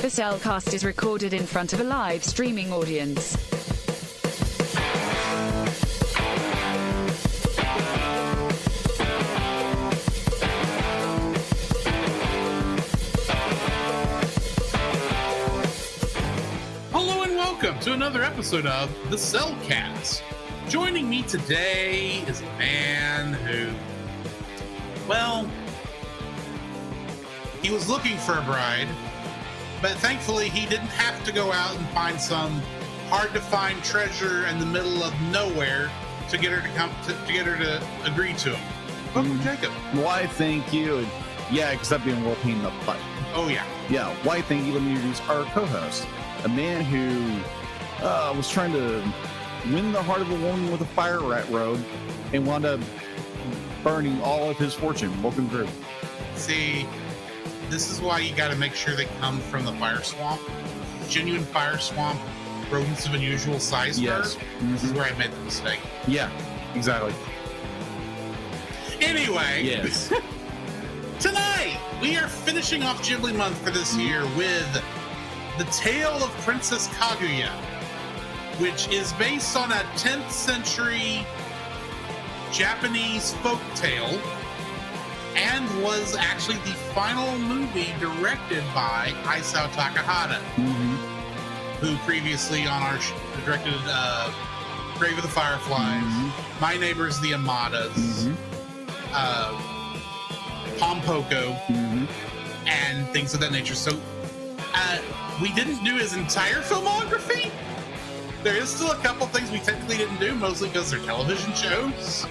The Cellcast is recorded in front of a live streaming audience. Hello and welcome to another episode of The Cellcast. Joining me today is a man who, well, he was looking for a bride, but thankfully he didn't have to go out and find some hard-to-find treasure in the middle of nowhere to get her to come to get her to agree to him. Welcome, Jacob. Why, thank you. And yeah, except being more pain in the butt. Oh yeah. Yeah, why, thank you. Let me introduce our co-host, a man who was trying to win the heart of a woman with a fire rat robe and wound up burning all of his fortune. Welcome through. See, this is why you got to make sure they come from the fire swamp. Genuine fire swamp, rodents of unusual size. Yes. This is where I made the mistake. Yeah, exactly. Anyway, Yes. tonight we are finishing off Ghibli month for this year with The Tale of Princess Kaguya, which is based on a 10th century Japanese folk tale and was actually the final movie directed by Isao Takahata, who previously on our directed Grave of the Fireflies, My Neighbors the Amadas, Pompoko, and things of that nature. So we didn't do his entire filmography. There is still a couple things we technically didn't do, mostly because they're television shows.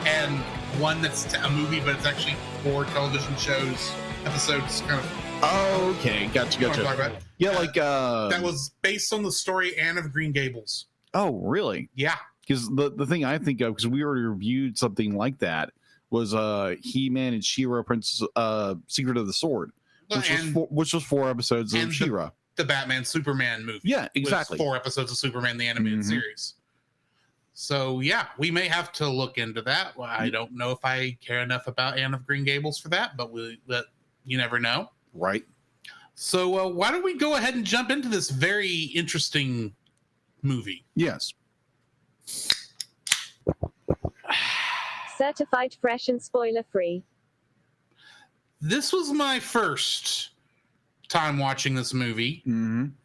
And one that's a movie, but it's actually 4 television shows, episodes, kind of. Oh, okay. Gotcha. Talk about. Yeah, like... that was based on the story Anne of Green Gables. Oh, really? Yeah. Because the thing I think of, because we already reviewed something like that, was He-Man and She-Ra Princess Secret of the Sword, which was 4 episodes of She-Ra. The Batman Superman movie. Yeah, exactly. 4 episodes of Superman the animated series. So yeah, we may have to look into that. Well, I don't know if I care enough about Anne of Green Gables for that, but you never know. Right. So why don't we go ahead and jump into this very interesting movie? Yes. Certified fresh and spoiler free. This was my first time watching this movie.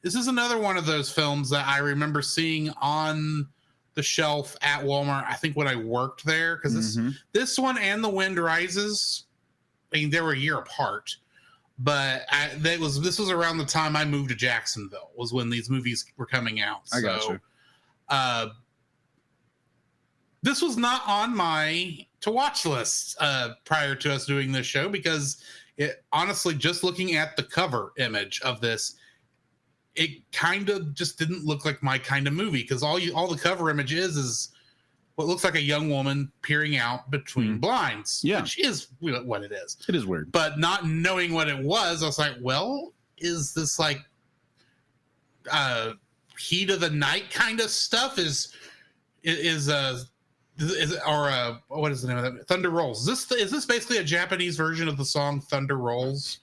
This is another one of those films that I remember seeing on the shelf at Walmart, I think when I worked there, because this one and The Wind Rises, I mean, they were a year apart, but this was around the time I moved to Jacksonville, was when these movies were coming out. I gotcha. This was not on my to watch list prior to us doing this show, because it honestly, just looking at the cover image of this, it kind of just didn't look like my kind of movie, because all the cover image is what looks like a young woman peering out between blinds, which is what it is. It is weird. But not knowing what it was, I was like, well, is this like heat of the night kind of stuff? What is the name of that? Thunder Rolls. Is this basically a Japanese version of the song Thunder Rolls?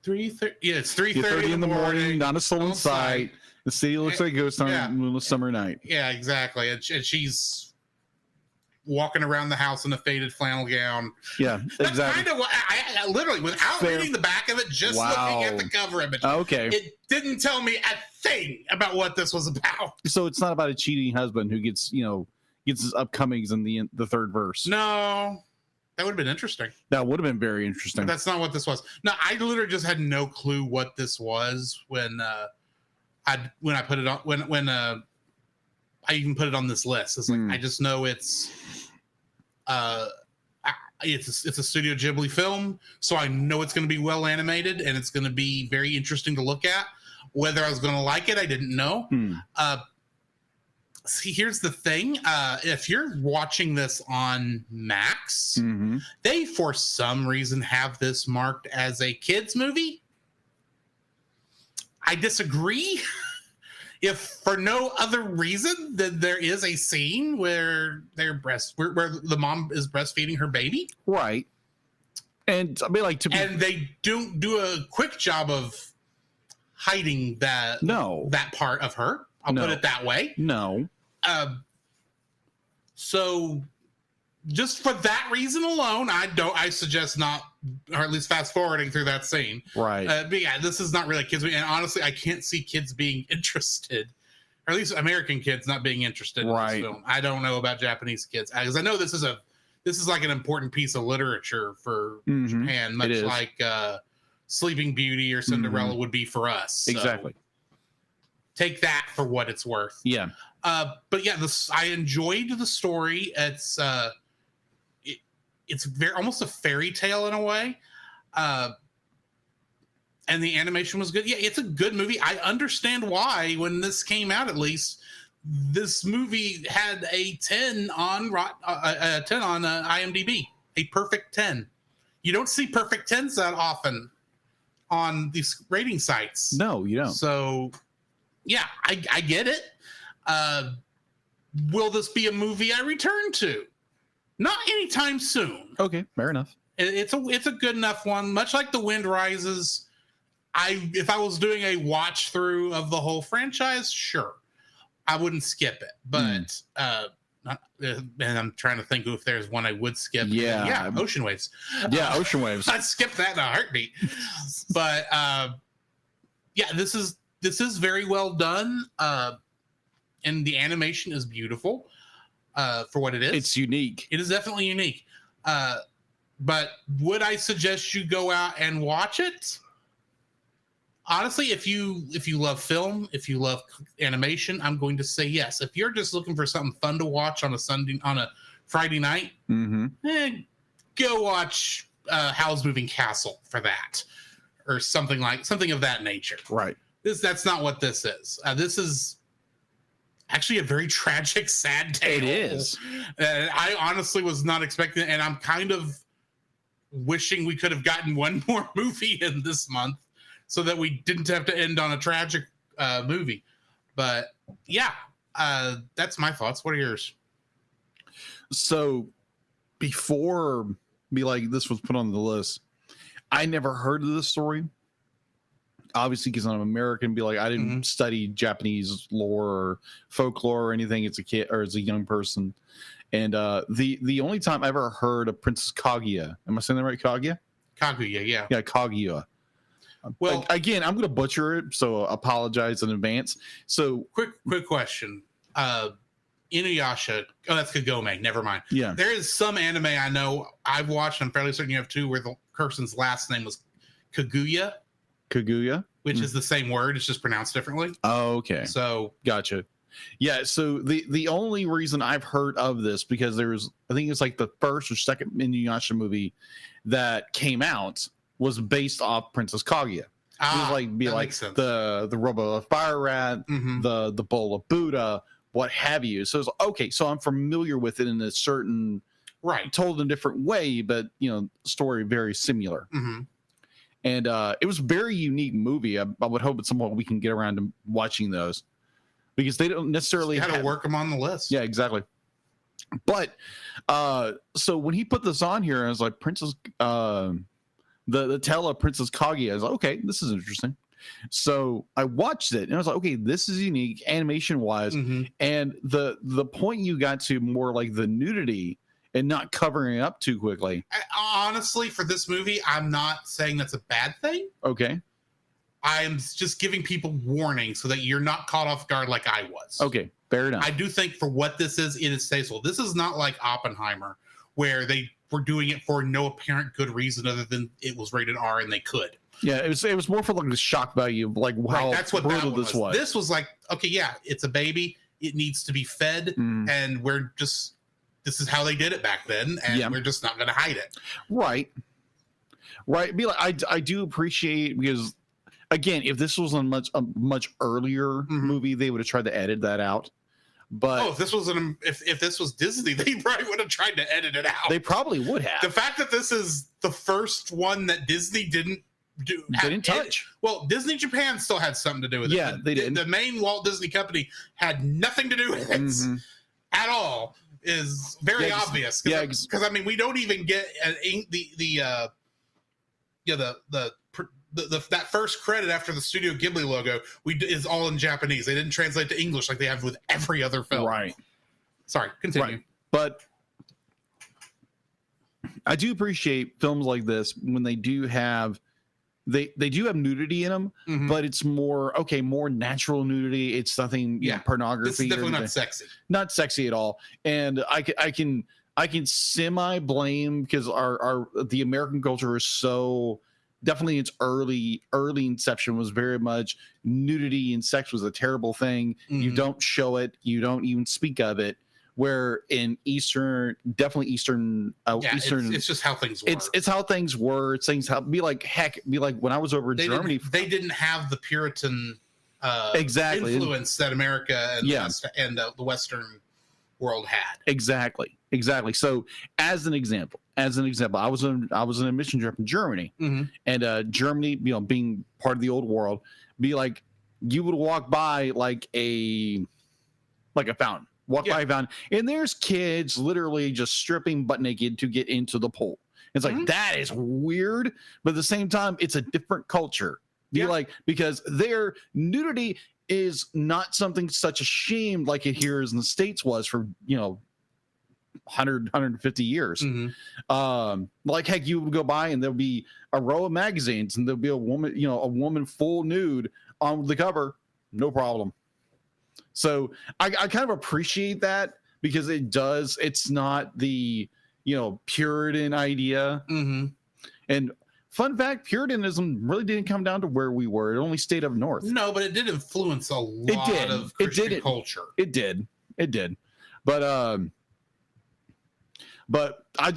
3:30. Yeah, it's 3:30 in the morning. Not a soul in sight. The city looks like a ghost on a moonless summer night. Yeah, exactly. And she's walking around the house in a faded flannel gown. Yeah, exactly. That's kind of what I literally, without reading the back of it, just looking at the cover image. Okay. It didn't tell me a thing about what this was about. So it's not about a cheating husband who gets his upcomings in the third verse. No. That would have been interesting. That would have been very interesting. But that's not what this was. No, I literally just had no clue what this was when I put it on when I even put it on this list. It's like I just know it's a Studio Ghibli film, so I know it's going to be well animated and it's going to be very interesting to look at. Whether I was going to like it, I didn't know. See, here's the thing. If you're watching this on Max, they, for some reason, have this marked as a kid's movie. I disagree. If for no other reason than there is a scene where where the mom is breastfeeding her baby. Right. And I mean, like, and they don't do a quick job of hiding that part of her. I'll put it that way. No. So just for that reason alone, I suggest not, or at least fast forwarding through that scene. Right. But yeah, this is not really kids. And honestly, I can't see kids being interested, or at least American kids not being interested in this film. I don't know about Japanese kids, because I know this is like an important piece of literature for Japan, much like Sleeping Beauty or Cinderella would be for us. So exactly. Take that for what it's worth. Yeah. But yeah, I enjoyed the story. It's very almost a fairy tale in a way. And the animation was good. Yeah, it's a good movie. I understand why, when this came out, at least, this movie had a 10 on IMDb, a perfect 10. You don't see perfect 10s that often on these rating sites. No, you don't. So, yeah, I get it. Will this be a movie I return to? Not anytime soon. Okay, fair enough. It's a good enough one. Much like The Wind Rises, if I was doing a watch through of the whole franchise, sure, I wouldn't skip it. But and I'm trying to think if there's one I would skip. Yeah, Ocean Waves. Yeah, Ocean Waves. I'd skip that in a heartbeat. But yeah, this is very well done. And the animation is beautiful for what it is. It's unique. It is definitely unique. But would I suggest you go out and watch it? Honestly, if you love film, if you love animation, I'm going to say yes. If you're just looking for something fun to watch on a Friday night, go watch Howl's Moving Castle for that, or something of that nature. Right. That's not what this is. This is actually a very tragic, sad tale. It is. I honestly was not expecting it, and I'm kind of wishing we could have gotten one more movie in this month so that we didn't have to end on a tragic movie. But yeah, that's my thoughts. What are yours? So before this was put on the list, I never heard of this story. Obviously, because I'm American, I didn't study Japanese lore or folklore or anything as a kid or as a young person. And the only time I ever heard of Princess Kaguya, am I saying that right? Kaguya, yeah. Yeah, Kaguya. Well, again, I'm going to butcher it, so apologize in advance. So, quick question. Inuyasha. Oh, that's Kagome. Never mind. Yeah. There is some anime I know I've watched. I'm fairly certain you have too, where the person's last name was Kaguya. Which is the same word. It's just pronounced differently. Oh, okay. So, gotcha. Yeah. So the only reason I've heard of this, because I think it's like the first or second Inuyasha movie that came out was based off Princess Kaguya. It was the Robo Fire Rat, the Bowl of Buddha, what have you. So it's okay. So I'm familiar with it in a certain told in a different way, but story very similar. And it was a very unique movie. I would hope at some point we can get around to watching those, because they don't necessarily have to work them on the list. Yeah, exactly. But so when he put this on here, I was like, Princess, the tale of Princess Kaguya. I was like, okay, this is interesting. So I watched it and I was like, okay, this is unique animation wise. And the point you got to more like the nudity and not covering it up too quickly. Honestly, for this movie, I'm not saying that's a bad thing. Okay. I'm just giving people warning so that you're not caught off guard like I was. Okay, fair enough. I do think for what this is, it is tasteful. This is not like Oppenheimer, where they were doing it for no apparent good reason other than it was rated R and they could. Yeah, it was more for like the shock value of like how that's what brutal this was. This was like, okay, yeah, it's a baby. It needs to be fed, and this is how they did it back then, and we're just not going to hide it. Right. Be like, I do appreciate, because again, if this was a much earlier movie, they would have tried to edit that out. But if this was if this was Disney, they probably would have tried to edit it out. They probably would have. The fact that this is the first one that Disney didn't touch. Well, Disney Japan still had something to do with it. Yeah, they did. The main Walt Disney Company had nothing to do with it at all. Is very obvious. Because I mean, we don't even get the that first credit after the Studio Ghibli logo is all in Japanese. They didn't translate to English like they have with every other film. Right. Sorry, continue. Right. But I do appreciate films like this when they do have they do have nudity in them, but it's more natural nudity. It's nothing pornography. This is definitely not sexy. Not sexy at all. And I can semi blame because the American culture is so definitely its early inception was very much nudity and sex was a terrible thing. You don't show it, you don't even speak of it. Where in it's just how things were. It's how things were. It's things be like when I was over in Germany. They didn't have the Puritan influence that America and the Western world had. Exactly. So as an example, I was an admission trip in Germany, and Germany, being part of the old world, be like you would walk by like a fountain. By a fountain, and there's kids literally just stripping butt naked to get into the pool. It's like that is weird, but at the same time, it's a different culture. Because their nudity is not something such a shame like it here in the States was for 150 years. Like heck, you would go by and there'll be a row of magazines and there'll be a woman full nude on the cover, no problem. So I kind of appreciate that because it's not the Puritan idea. And fun fact, Puritanism really didn't come down to where we were. It only stayed up north. No, but it did influence a lot of Christian culture. It did. But I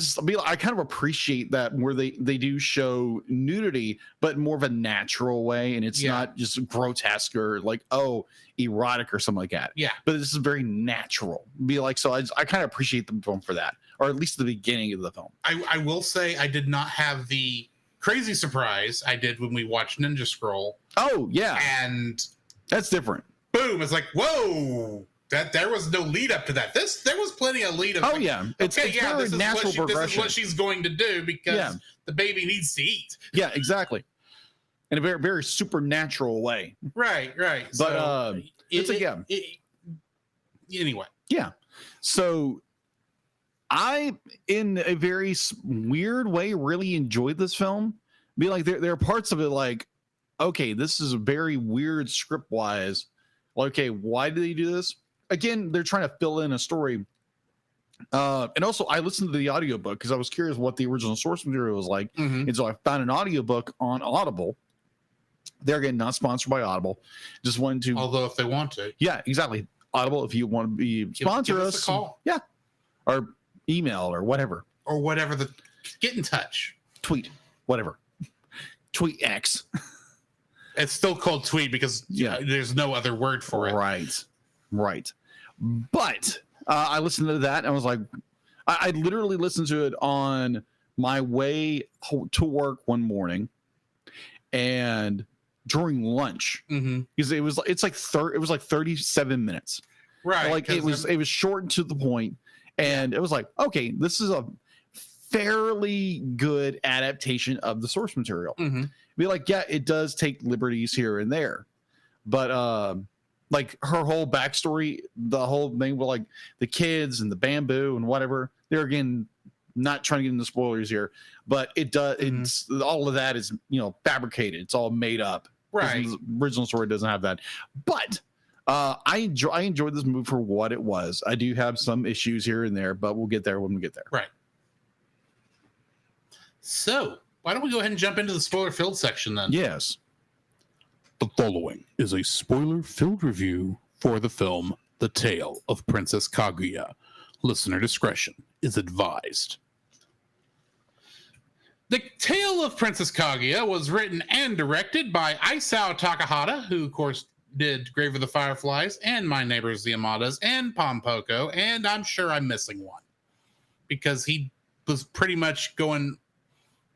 kind of appreciate that where they do show nudity, but more of a natural way, and it's not just grotesque or like erotic or something like that. Yeah, but this is very natural. I kind of appreciate the film for that, or at least the beginning of the film. I will say I did not have the crazy surprise I did when we watched Ninja Scroll. Oh yeah, and that's different. Boom! It's like whoa. That there was no lead up to that. There was plenty of lead up. Oh yeah, it's very natural progression. This is what she's going to do because the baby needs to eat. Yeah, exactly. In a very, very supernatural way. Right. But so anyway. Yeah. So I, in a very weird way, really enjoyed this film. There are parts of it like, okay, this is very weird script wise. Okay, why do they do this? Again, they're trying to fill in a story. And also, I listened to the audiobook because I was curious what the original source material was like. And so I found an audiobook on Audible. They're again not sponsored by Audible. Just wanted to. Although if they want to. Yeah, exactly. Audible, if you want to be sponsor us. A call. Yeah. Or email or whatever. Get in touch. Tweet. Whatever. Tweet X. It's still called tweet because there's no other word for it. Right. But I listened to that and I was like, I literally listened to it on my way to work one morning and during lunch because it was like 37 minutes. Right. Like it was short and to the point, and it was like, okay, this is a fairly good adaptation of the source material. Be like, yeah, it does take liberties here and there, but like her whole backstory, the whole thing with like the kids and the bamboo and whatever. They're again not trying to get into spoilers here, but it does. It's all of that is fabricated. It's all made up. Right. The original story doesn't have that, but I enjoyed this movie for what it was. I do have some issues here and there, but we'll get there when we get there. Right. So why don't we go ahead and jump into the spoiler-filled section then? Yes. The following is a spoiler-filled review for the film The Tale of Princess Kaguya. Listener discretion is advised. The Tale of Princess Kaguya was written and directed by Isao Takahata, who, of course, did Grave of the Fireflies and My Neighbors the Yamadas and Pompoko, and I'm sure I'm missing one because he was pretty much going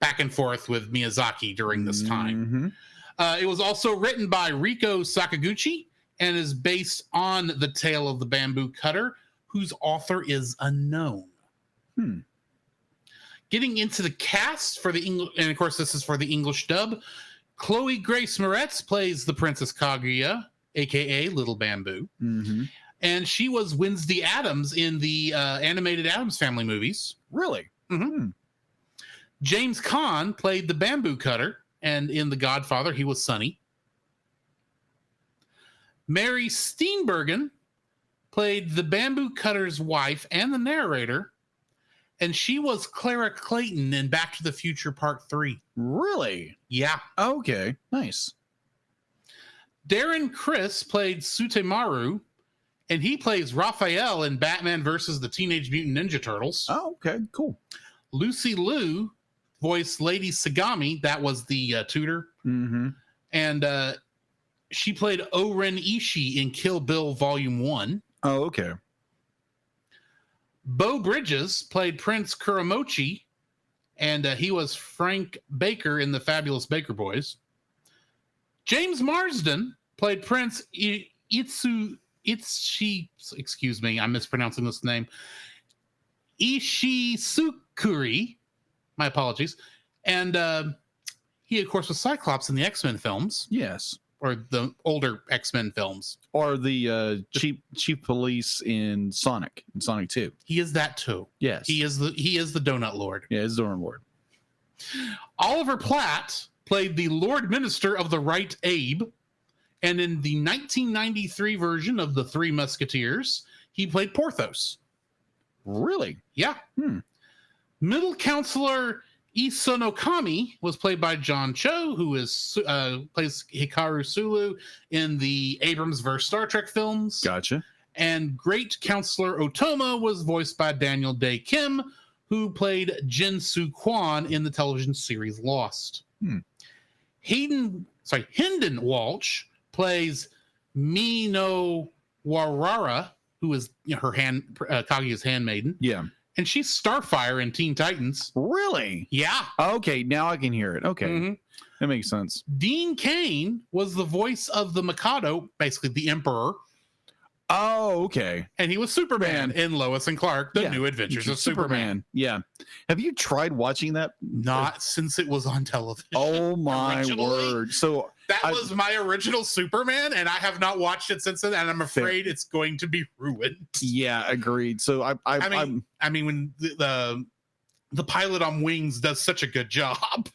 back and forth with Miyazaki during this time. It was also written by Riko Sakaguchi and is based on The Tale of the Bamboo Cutter, whose author is unknown. Getting into the cast for the English, and of course this is for the English dub. Chloe Grace Moretz plays the Princess Kaguya, aka Little Bamboo, and she was Wednesday Addams in the animated Addams Family movies. Really? James Caan played the Bamboo Cutter, and in The Godfather he was Sonny. Mary Steenburgen played the Bamboo Cutter's wife and the narrator, and she was Clara Clayton in Back to the Future Part 3. Really? Yeah. Okay, nice. Darren Criss played Sutemaru, and he plays Raphael in Batman versus the Teenage Mutant Ninja Turtles. Oh, okay, cool. Lucy Liu voiced Lady Sagami. That was the tutor. And she played Oren Ishii in Kill Bill Volume 1. Oh, okay. Beau Bridges played Prince Kuramochi, and he was Frank Baker in The Fabulous Baker Boys. James Marsden played Prince excuse me, I'm mispronouncing this name. Ishisukuri. My apologies. And he, of course, was Cyclops in the X-Men films. Yes. Or the older X-Men films. Or the chief police in Sonic 2. He is that too. Yes. He is the Donut Lord. Yeah, he's the Donut Lord. Oliver Platt played the Lord Minister of the Right Abe. And in the 1993 version of The Three Musketeers, he played Porthos. Really? Yeah. Middle Counselor Isunokami was played by John Cho, who plays Hikaru Sulu in the Abrams-verse Star Trek films. Gotcha. And Great Counselor Otoma was voiced by Daniel Day Kim, who played Jin Soo Kwon in the television series Lost. Hendon Walsh plays Mino Warara, who is her Kaguya's handmaiden. Yeah. And she's Starfire in Teen Titans. Really? Yeah. Okay, now I can hear it. Okay. That makes sense. Dean Cain was the voice of the Mikado, basically the Emperor. Oh, okay. And he was Superman in Lois and Clark, The New Adventures of Superman. Yeah. Have you tried watching that? Not since it was on television. Oh, my word. So that was my original Superman, and I have not watched it since then, and I'm afraid it's going to be ruined. Yeah, agreed. So I mean, when the pilot on Wings does such a good job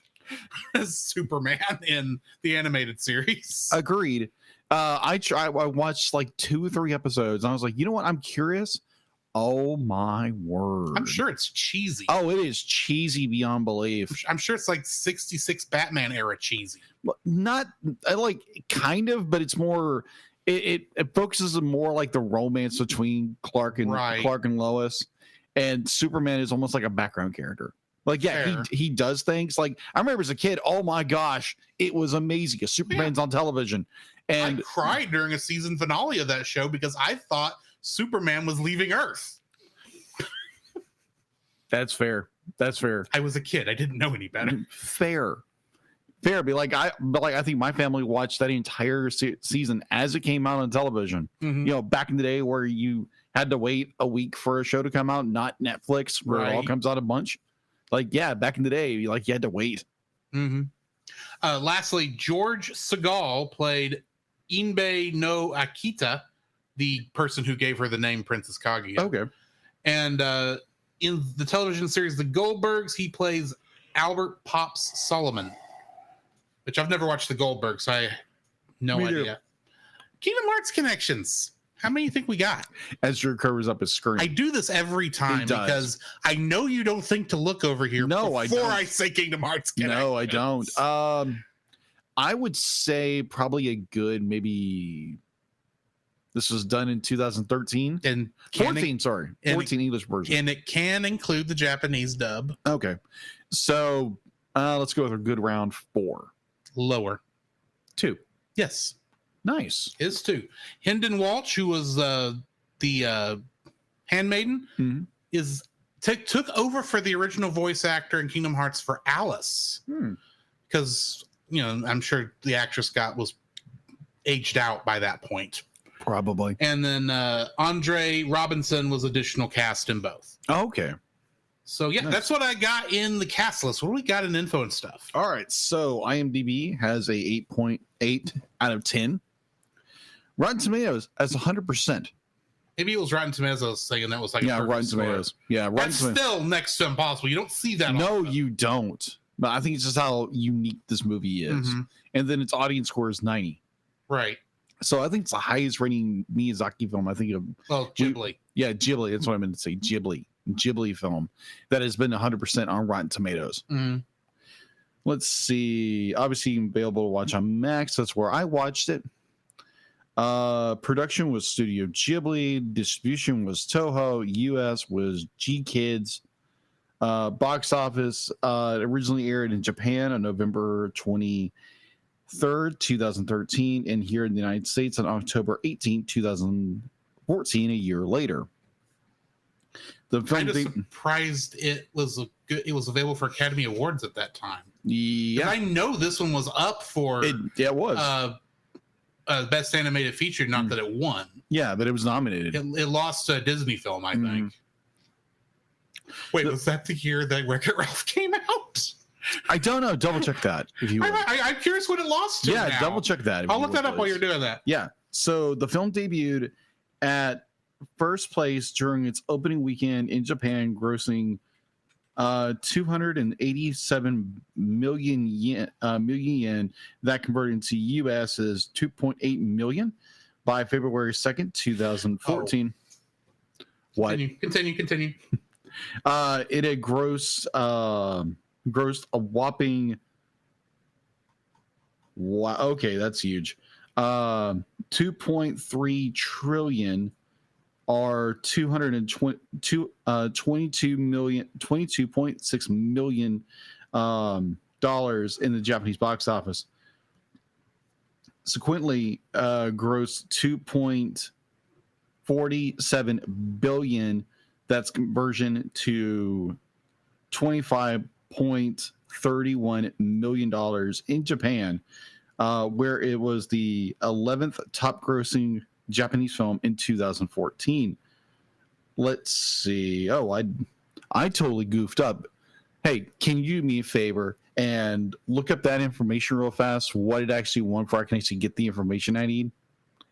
as Superman in the animated series. Agreed. I watched like 2 or 3 episodes, and I was like, you know what? I'm curious. Oh my word! I'm sure it's cheesy. Oh, it is cheesy beyond belief. I'm sure it's like 66 Batman era cheesy. Not like kind of, but it's more. It focuses on more like the romance between Clark and Lois, and Superman is almost like a background character. Like, yeah, he does things. Like, I remember as a kid, oh my gosh, it was amazing. A Superman's on television. And I cried during a season finale of that show because I thought Superman was leaving Earth. That's fair. That's fair. I was a kid. I didn't know any better. Fair. I think my family watched that entire season as it came out on television. You know, back in the day where you had to wait a week for a show to come out, not Netflix, where it all comes out a bunch. Like, yeah, back in the day, you had to wait. Lastly, George Segal played Inbe no Akita, the person who gave her the name Princess Kaguya. Okay. And in the television series The Goldbergs, he plays Albert Pops Solomon, which I've never watched The Goldbergs, so I have no idea. Kingdom Hearts connections. How many do you think we got? Ezra covers up his screen. I do this every time because I know you don't think to look over here before I say Kingdom Hearts connections. No, I don't. I would say probably a good maybe. This was done in 2013 and 14. 14 English version, and it can include the Japanese dub. Okay, so let's go with a good round 4. Lower 2. Yes, nice is 2. Hendon Walsh, who was the handmaiden, took over for the original voice actor in Kingdom Hearts for Alice because. I'm sure the actress was aged out by that point. Probably. And then Andre Robinson was additional cast in both. Okay. So yeah, Nice. that's what I got in the cast list. What do we got in info and stuff? All right, so IMDb has a 8.8 out of 10. Rotten Tomatoes has 100%. Maybe it was Rotten Tomatoes. I was saying that was like Yeah, a Rotten score. Tomatoes. Yeah, Rotten That's Tomatoes. still next to impossible. You don't see that. No, often. you don't. But I think it's just how unique this movie is. Mhm. And then its audience score is 90. Right. So I think it's the highest rating Miyazaki film. I think of Well, Ghibli. yeah, Ghibli. That's what I meant to say. Ghibli film that has been 100% on Rotten Tomatoes. Mhm. Let's see. Obviously, available to watch on Max. That's where I watched it. Production was Studio Ghibli. Distribution was Toho. US was G Kids. Box office originally aired in Japan on November 23rd, 2013, and here in the United States on October 18th, 2014, a year later. The film, I'm just surprised it was available for Academy Awards at that time. yeah, I know this one was up for it was. Best Animated Feature. Not that it won. Yeah, but it was nominated. It lost to a Disney film, I think. Wait, was that the year that Wreck-It Ralph came out? I don't know. Double check that if you would. I'm curious what it lost to. Yeah, now. double check that. If I'll you look that would, up while please. you're doing that. Yeah. So the film debuted at first place during its opening weekend in Japan, grossing 287 million yen. That converted into US is 2.8 million by February 2nd, 2014. What? Continue. It had grossed a whopping. Wow. Okay, that's huge. 2.3 trillion or 22.6 million dollars in the Japanese box office. Subsequently, grossed 2.47 billion. That's conversion to $25.31 million in Japan, where it was the 11th top grossing Japanese film in 2014. Let's see. Oh, I totally goofed up. Hey, can you do me a favor and look up that information real fast, what it actually won, before I can actually get the information I need,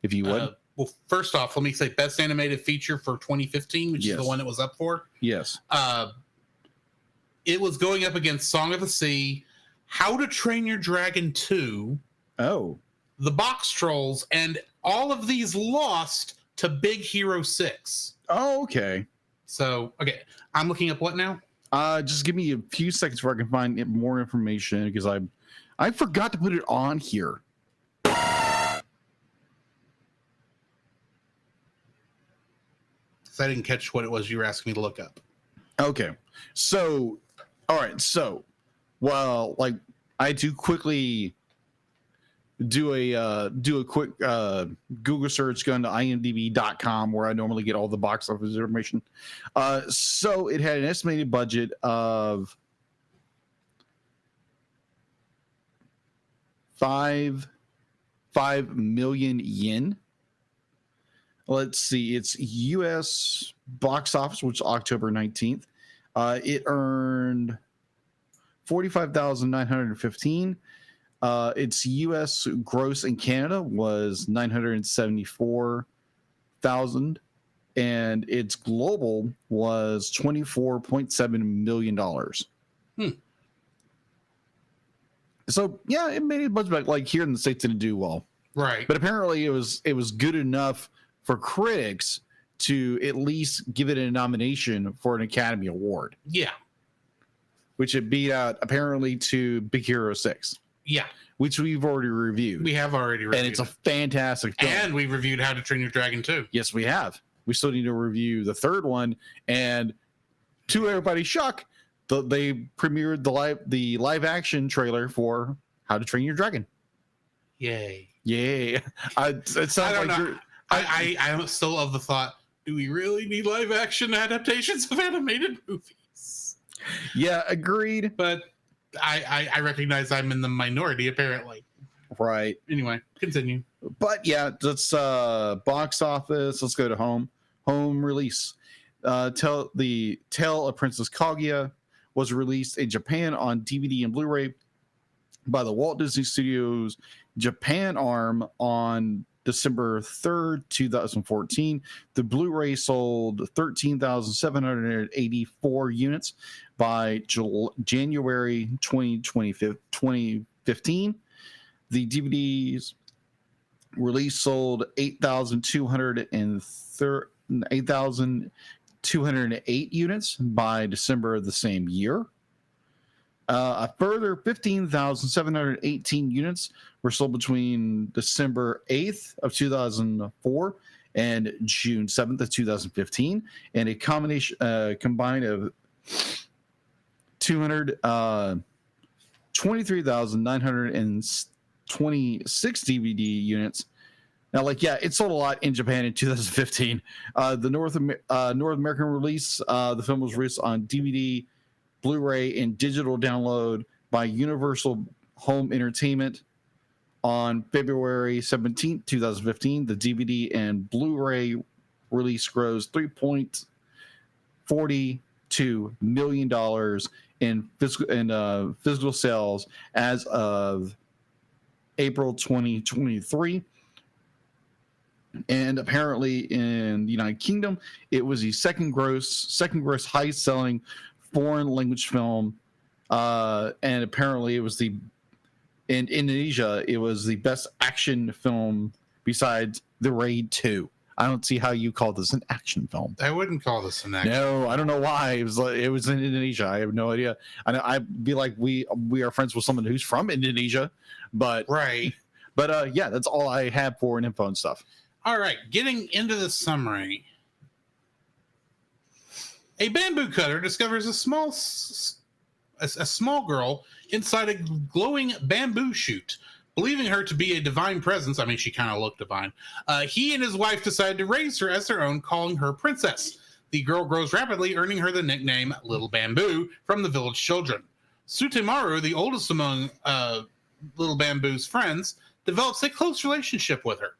if you would? Well, first off, let me say Best Animated Feature for 2015, which is the one it was up for. Yes. It was going up against Song of the Sea, How to Train Your Dragon 2, Oh. The Box Trolls, and all of these lost to Big Hero 6. Oh, okay. So, okay, I'm looking up what now? Just give me a few seconds where I can find more information, because I forgot to put it on here. I didn't catch what it was you were asking me to look up. Okay. So, all right. So, well, like I had to quickly do a quick Google search, going to imdb.com, where I normally get all the box office information. So it had an estimated budget of 5 million yen. Let's see. It's U.S. box office, which is October 19th. It earned 45,915. Its U.S. gross in Canada was 974,000, and its global was $24.7 million. So yeah, it made a bunch of, like here in the States, didn't do well, Right. but apparently it was good enough for critics to at least give it a nomination for an Academy Award, Yeah. which it beat out apparently to Big Hero 6, Yeah. which we've already reviewed. We have already reviewed And it's a fantastic film. And we reviewed How to Train Your Dragon 2. Yes, we have. We still need to review the third one. And to everybody's shock, they premiered the live action trailer for How to Train Your Dragon. Yay. Yay. It sounds I don't like know. I'm still of the thought, do we really need live action adaptations of animated movies? yeah, agreed. But I recognize I'm in the minority, apparently. Right. Anyway, continue. But yeah, that's box office. Let's go to home release. The Tale of Princess Kaguya was released in Japan on DVD and Blu-ray by the Walt Disney Studios Japan arm on December 3rd, 2014. The Blu-ray sold 13,784 units by January 2015. The DVD's release sold 8,208 units by December of the same year. A further 15,718 units were sold between December 8th of 2004 and June 7th of 2015, and a combined of 23,926 DVD units. Now, it sold a lot in Japan in 2015. The North American release, the film was released on DVD, Blu-ray, and digital download by Universal Home Entertainment on February 17, 2015. The DVD and Blu-ray release grossed $3.42 million in physical sales as of April 2023. And apparently in the United Kingdom, it was the second gross highest selling foreign language film. And apparently in Indonesia, it was the best action film besides The Raid 2. I don't see how you call this an action film. I wouldn't call this an action. No, I don't know why. It was in Indonesia. I have no idea. I'd be like, we are friends with someone who's from Indonesia, but right. But yeah, that's all I have for an info and stuff. All right, getting into the summary. A bamboo cutter discovers a small girl inside a glowing bamboo shoot. Believing her to be a divine presence, I mean, she kind of looked divine, he and his wife decide to raise her as their own, calling her Princess. The girl grows rapidly, earning her the nickname Little Bamboo from the village children. Sutemaru, the oldest among Little Bamboo's friends, develops a close relationship with her.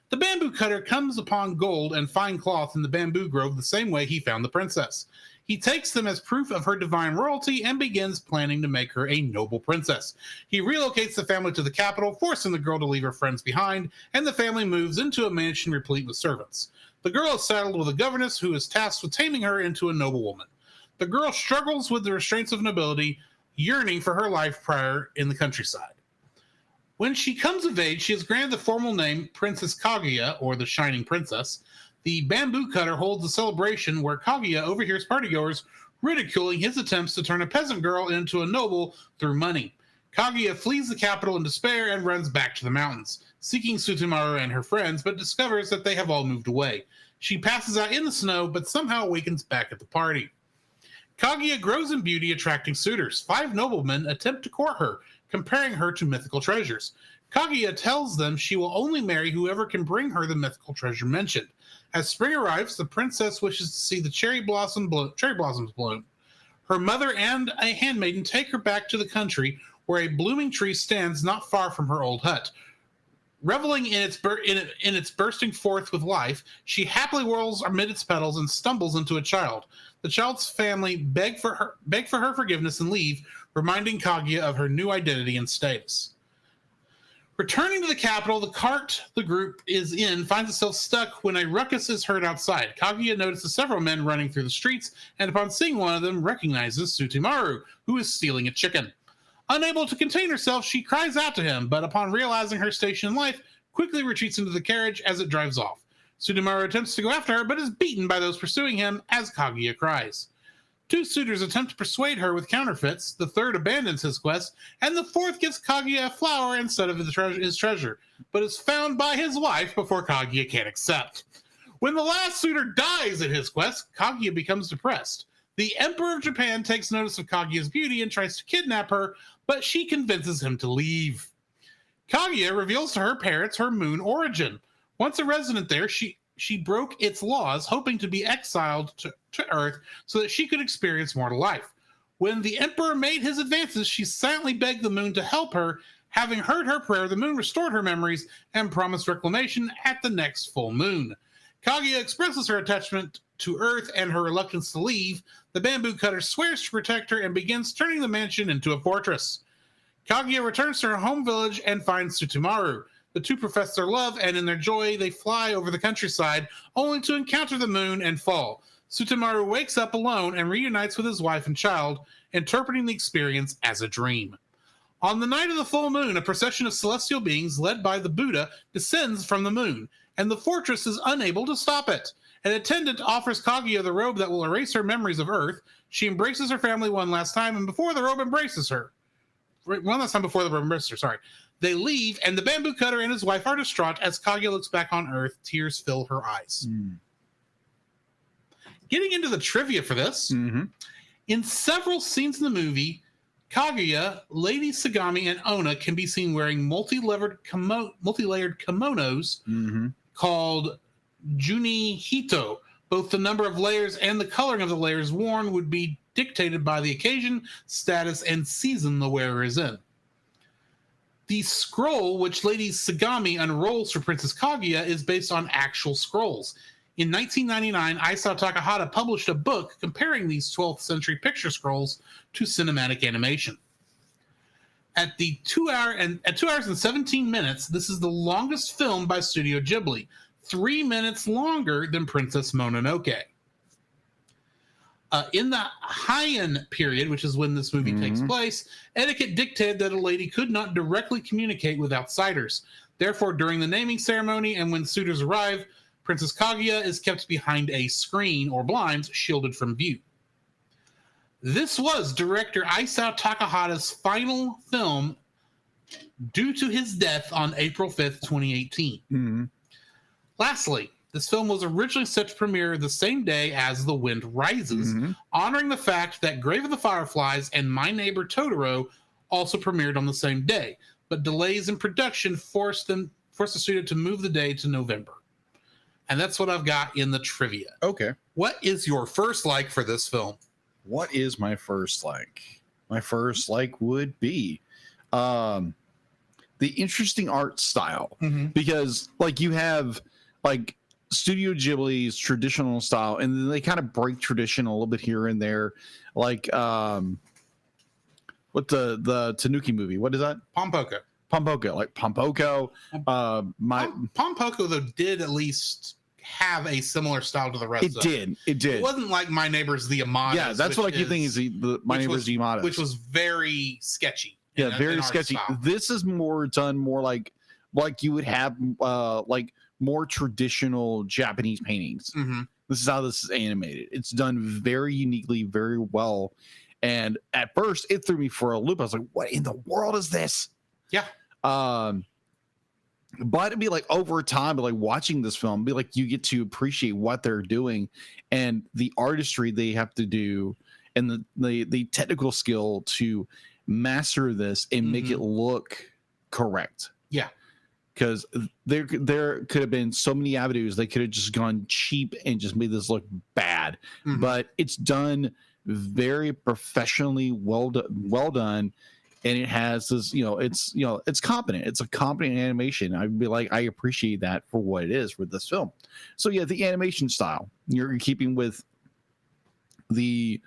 The bamboo cutter comes upon gold and fine cloth in the bamboo grove the same way he found the princess. He takes them as proof of her divine royalty and begins planning to make her a noble princess. He relocates the family to the capital, forcing the girl to leave her friends behind, and the family moves into a mansion replete with servants. The girl is saddled with a governess who is tasked with taming her into a noblewoman. The girl struggles with the restraints of nobility, yearning for her life prior in the countryside. When she comes of age, she is granted the formal name Princess Kaguya, or the Shining Princess. The bamboo cutter holds a celebration where Kaguya overhears partygoers ridiculing his attempts to turn a peasant girl into a noble through money. Kaguya flees the capital in despair and runs back to the mountains, seeking Sutemaru and her friends, but discovers that they have all moved away. She passes out in the snow, but somehow awakens back at the party. Kaguya grows in beauty, attracting suitors. 5 noblemen attempt to court her, comparing her to mythical treasures. Kaguya tells them she will only marry whoever can bring her the mythical treasure mentioned. As spring arrives, the princess wishes to see the cherry blossoms bloom. Her mother and a handmaiden take her back to the country, where a blooming tree stands not far from her old hut. Reveling in its bursting forth with life, she happily whirls amid its petals and stumbles into a child. The child's family beg for her forgiveness and leave, reminding Kaguya of her new identity and status. Returning to the capital, the cart the group is in finds itself stuck when a ruckus is heard outside. Kaguya notices several men running through the streets, and upon seeing one of them, recognizes Sutemaru, who is stealing a chicken. Unable to contain herself, she cries out to him, but upon realizing her station in life, quickly retreats into the carriage as it drives off. Sutemaru attempts to go after her, but is beaten by those pursuing him as Kaguya cries. 2 suitors attempt to persuade her with counterfeits, the third abandons his quest, and the fourth gives Kaguya a flower instead of his treasure, but is found by his wife before Kaguya can accept. When the last suitor dies in his quest, Kaguya becomes depressed. The Emperor of Japan takes notice of Kaguya's beauty and tries to kidnap her, but she convinces him to leave. Kaguya reveals to her parents her moon origin. Once a resident there, she broke its laws, hoping to be exiled to Earth so that she could experience mortal life. When the Emperor made his advances, she silently begged the moon to help her. Having heard her prayer, the moon restored her memories and promised reclamation at the next full moon. Kaguya expresses her attachment to Earth and her reluctance to leave, the bamboo cutter swears to protect her and begins turning the mansion into a fortress. Kaguya returns to her home village and finds Tsutomaru. The two profess their love, and in their joy, they fly over the countryside, only to encounter the moon and fall. Tsutomaru wakes up alone and reunites with his wife and child, interpreting the experience as a dream. On the night of the full moon, a procession of celestial beings led by the Buddha descends from the moon, and the fortress is unable to stop it. An attendant offers Kaguya the robe that will erase her memories of Earth. She embraces her family one last time, and before the robe embraces her, they leave, and the bamboo cutter and his wife are distraught as Kaguya looks back on Earth. Tears fill her eyes. Getting into the trivia for this, in several scenes in the movie, Kaguya, Lady Sagami, and Ona can be seen wearing multi-layered kimonos called junihito. Both the number of layers and the coloring of the layers worn would be dictated by the occasion, status, and season the wearer is in. The scroll which Lady Sagami unrolls for Princess Kaguya is based on actual scrolls. In 1999, Isao Takahata published a book comparing these 12th century picture scrolls to cinematic animation. At 2 hours and 17 minutes, this is the longest film by Studio Ghibli, 3 minutes longer than Princess Mononoke. In the Heian period, which is when this movie takes place, etiquette dictated that a lady could not directly communicate with outsiders. Therefore, during the naming ceremony and when suitors arrive, Princess Kaguya is kept behind a screen or blinds, shielded from view. This was director Isao Takahata's final film due to his death on April 5th, 2018. Lastly, this film was originally set to premiere the same day as The Wind Rises, honoring the fact that Grave of the Fireflies and My Neighbor Totoro also premiered on the same day, but delays in production forced the studio to move the day to November. And that's what I've got in the trivia. Okay. What is your first like for this film? What is my first like? My first like would be the interesting art style. Because like you have like Studio Ghibli's traditional style, and then they kind of break tradition a little bit here and there. Like what the Tanuki movie? What is that? Pompoko. Like Pompoko. Pompoko though did at least have a similar style to the rest. It did. It wasn't like My Neighbor's the Amadas. Yeah, that's what I keep thinking is My Neighbor's the Amadas, which was very sketchy. Very sketchy. This is more done more like you would have like more traditional Japanese paintings. This is how this is animated. It's done very uniquely, very well. And at first, it threw me for a loop. I was like, "What in the world is this?" Yeah. But it'd be like over time, like watching this film, be like you get to appreciate what they're doing and the artistry they have to do, and the technical skill to master this and make it look correct. Yeah. Because there could have been so many avenues they could have just gone cheap and just made this look bad, but it's done very professionally, well done, and it has this, it's competent. It's a competent animation. I'd be like, I appreciate that for what it is for this film. So yeah, the animation style, you're keeping with the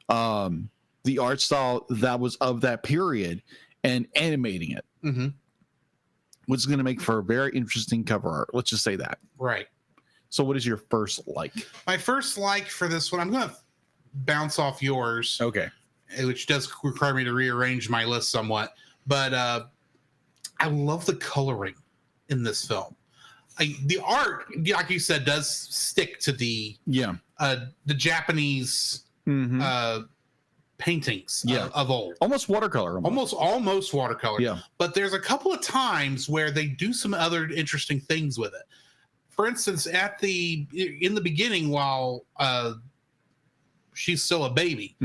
art style that was of that period and animating it. Which is going to make for a very interesting cover art. Let's just say that. Right. So what is your first like? My first like for this one, I'm going to bounce off yours. Okay. Which does require me to rearrange my list somewhat. But I love the coloring in this film. The art, like you said, does stick to the Japanese paintings of old. Almost watercolor. Almost watercolor. Yeah. But there's a couple of times where they do some other interesting things with it. For instance, in the beginning, while she's still a baby,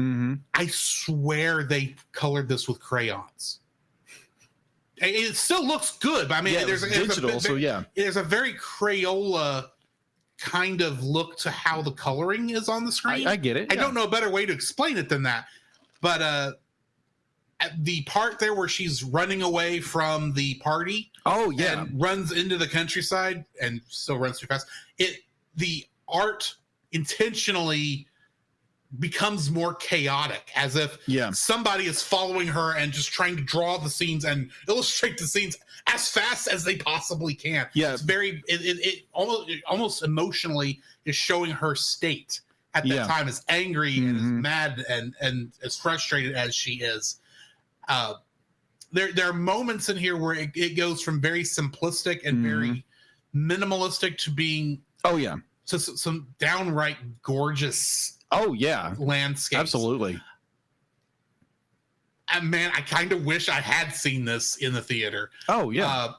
I swear they colored this with crayons. It still looks good, but I mean, there's a very Crayola kind of look to how the coloring is on the screen. I get it. I don't know a better way to explain it than that. But the part there where she's running away from the party, and runs into the countryside and still runs too fast. The art intentionally becomes more chaotic, as if somebody is following her and just trying to draw the scenes and illustrate the scenes as fast as they possibly can. It's very it almost emotionally is showing her state at that time, as angry and as mad and as frustrated as she is. There are moments in here where it goes from very simplistic and very minimalistic to being to some downright gorgeous landscapes. Absolutely. And man, I kind of wish I had seen this in the theater. But yeah,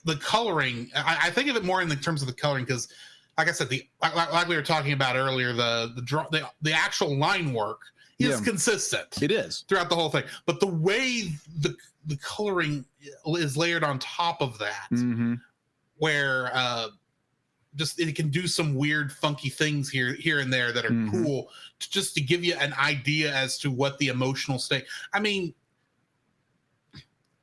the coloring, I think of it more in the terms of the coloring, because like I said, like we were talking about earlier, the actual line work is consistent. It is throughout the whole thing, but the way the coloring is layered on top of that, where just it can do some weird, funky things here and there that are cool, just to give you an idea as to what the emotional state. I mean,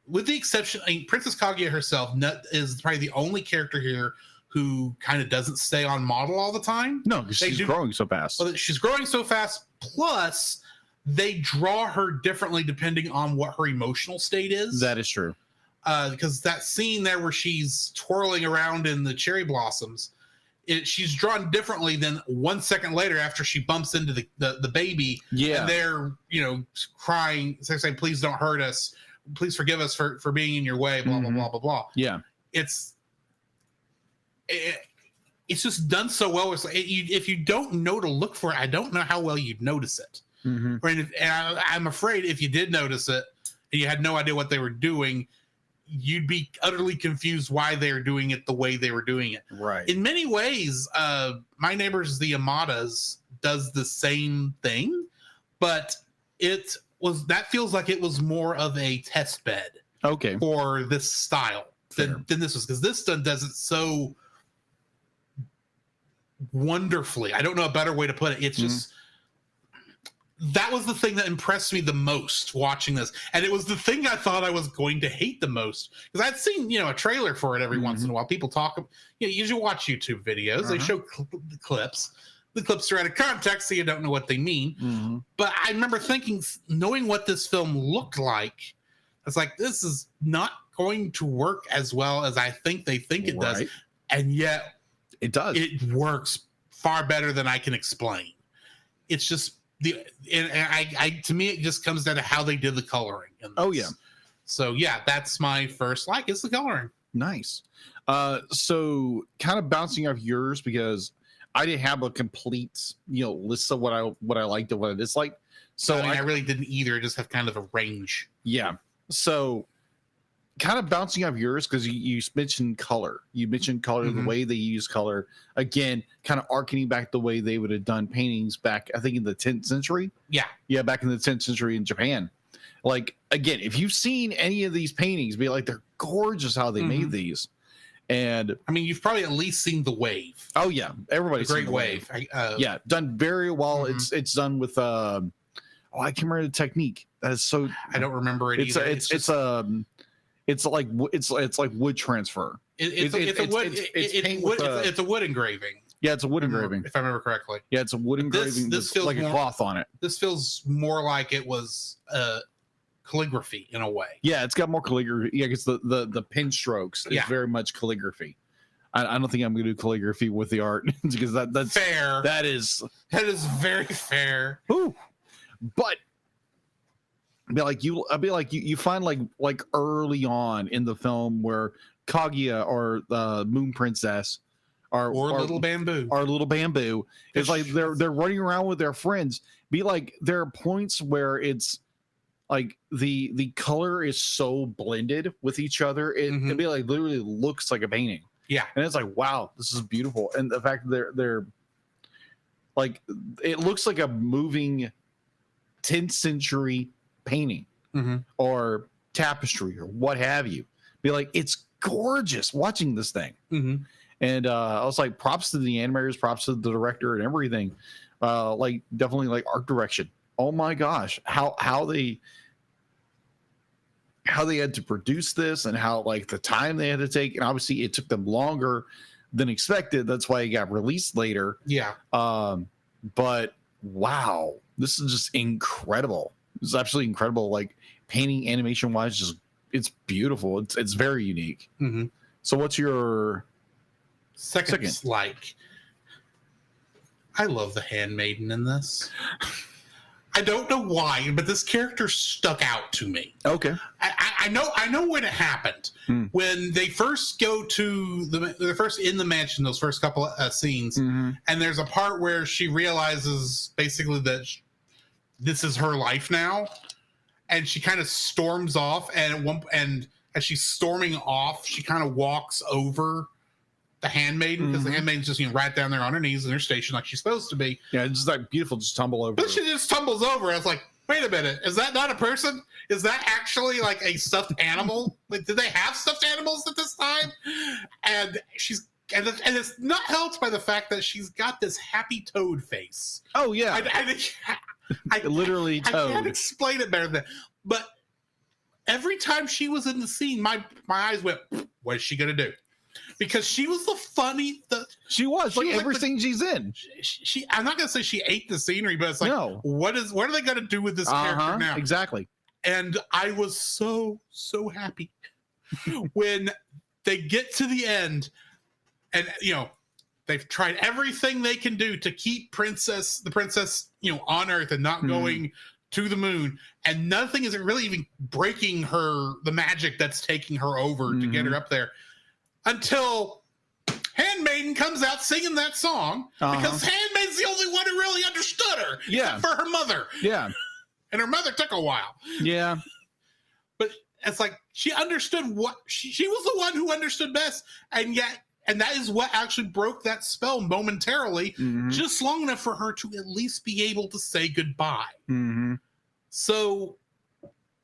with the exception, Princess Kaguya herself is probably the only character here who kind of doesn't stay on model all the time. No, because she's growing so fast. Well, she's growing so fast. Plus, they draw her differently depending on what her emotional state is. That is true. Because that scene there where she's twirling around in the cherry blossoms, she's drawn differently than 1 second later after she bumps into the baby. And they're crying, saying, "Please don't hurt us. Please forgive us for being in your way." Blah blah blah blah blah. Yeah, it's just done so well. It's like, if you don't know to look for it, I don't know how well you'd notice it. Right? And I'm afraid if you did notice it and you had no idea what they were doing, you'd be utterly confused why they're doing it the way they were doing it. Right. In many ways, My Neighbors the Yamadas does the same thing, but that feels like it was more of a test bed. For this style than this was, because this does it so wonderfully. I don't know a better way to put it. It's just, that was the thing that impressed me the most watching this, and it was the thing I thought I was going to hate the most, because I'd seen a trailer for it every once in a while. People talk, you usually watch YouTube videos. They show the clips. The clips are out of context, so you don't know what they mean. But I remember thinking, knowing what this film looked like, I was like, this is not going to work as well as I think they think it does, and yet it does. It works far better than I can explain. It's just to me, it just comes down to how they did the coloring. So yeah, that's my first is the coloring. Nice. So kind of bouncing off yours, because I didn't have a complete list of what I liked and what I disliked. So I really didn't either. Just have kind of a range. Yeah. So kind of bouncing off yours, because you mentioned color. You mentioned color, the way they use color. Again, kind of arcing back the way they would have done paintings back, I think, in the 10th century. Yeah, back in the 10th century in Japan. Like, again, if you've seen any of these paintings, be like, they're gorgeous how they made these. And I mean, you've probably at least seen The Wave. Oh yeah, everybody's seen The Wave. Yeah, done very well. It's done with I can't remember the technique. That is so. I don't remember it either. It's like wood transfer. It's a wood engraving. Yeah, it's a wood engraving. If I remember correctly. Yeah, it's a wood engraving. This feels like a cloth on it. This feels more like it was calligraphy in a way. Yeah, it's got more calligraphy. Yeah, because the pen strokes is very much calligraphy. I don't think I'm going to do calligraphy with the art, because that's fair. That is very fair. Ooh. But I'd be like you find like early on in the film where Kaguya or the Moon Princess or Little Bamboo it's like they're running around with their friends. Be like, there are points where it's like the color is so blended with each other, it'd be like literally looks like a painting. Yeah, and it's like, wow, this is beautiful. And the fact that they're like, it looks like a moving 10th century painting or tapestry or what have you. Be like, it's gorgeous watching this thing. And I was like, props to the animators, props to the director and everything. Like, definitely like art direction. Oh my gosh, how they had to produce this, and how like the time they had to take. And obviously it took them longer than expected. That's why it got released later. Yeah. But wow, this is just incredible. It's absolutely incredible. Like painting, animation wise, just it's beautiful. It's very unique. Mm-hmm. So what's your second? Like, I love the handmaiden in this. I don't know why, but this character stuck out to me. Okay. I know when it happened. When they first go to they're first in the mansion, those first couple of scenes, and there's a part where she realizes basically that this is her life now, and she kind of storms off. And as she's storming off, she kind of walks over the handmaiden, because the handmaiden's just right down there on her knees in her station like she's supposed to be. Yeah, it's just like beautiful, just tumble over. But she just tumbles over. I was like, wait a minute, is that not a person? Is that actually like a stuffed animal? Like, did they have stuffed animals at this time? And it's not helped by the fact that she's got this happy toad face. Oh yeah, I literally toad. I can't explain it better than that. But every time she was in the scene, my eyes went, what is she gonna do? Because she was she was like everything like she's in. She I'm not gonna say she ate the scenery, but it's like, no. What are they gonna do with this character now? Exactly. And I was so happy when they get to the end, and they've tried everything they can do to keep the princess on Earth and not going to the moon, and nothing is really even breaking the magic that's taking her over to get her up there. Until Handmaiden comes out singing that song, because Handmaiden's the only one who really understood her, except for her mother. Yeah. And her mother took a while. Yeah. But it's like she understood what she was the one who understood best, and that is what actually broke that spell momentarily, just long enough for her to at least be able to say goodbye. So,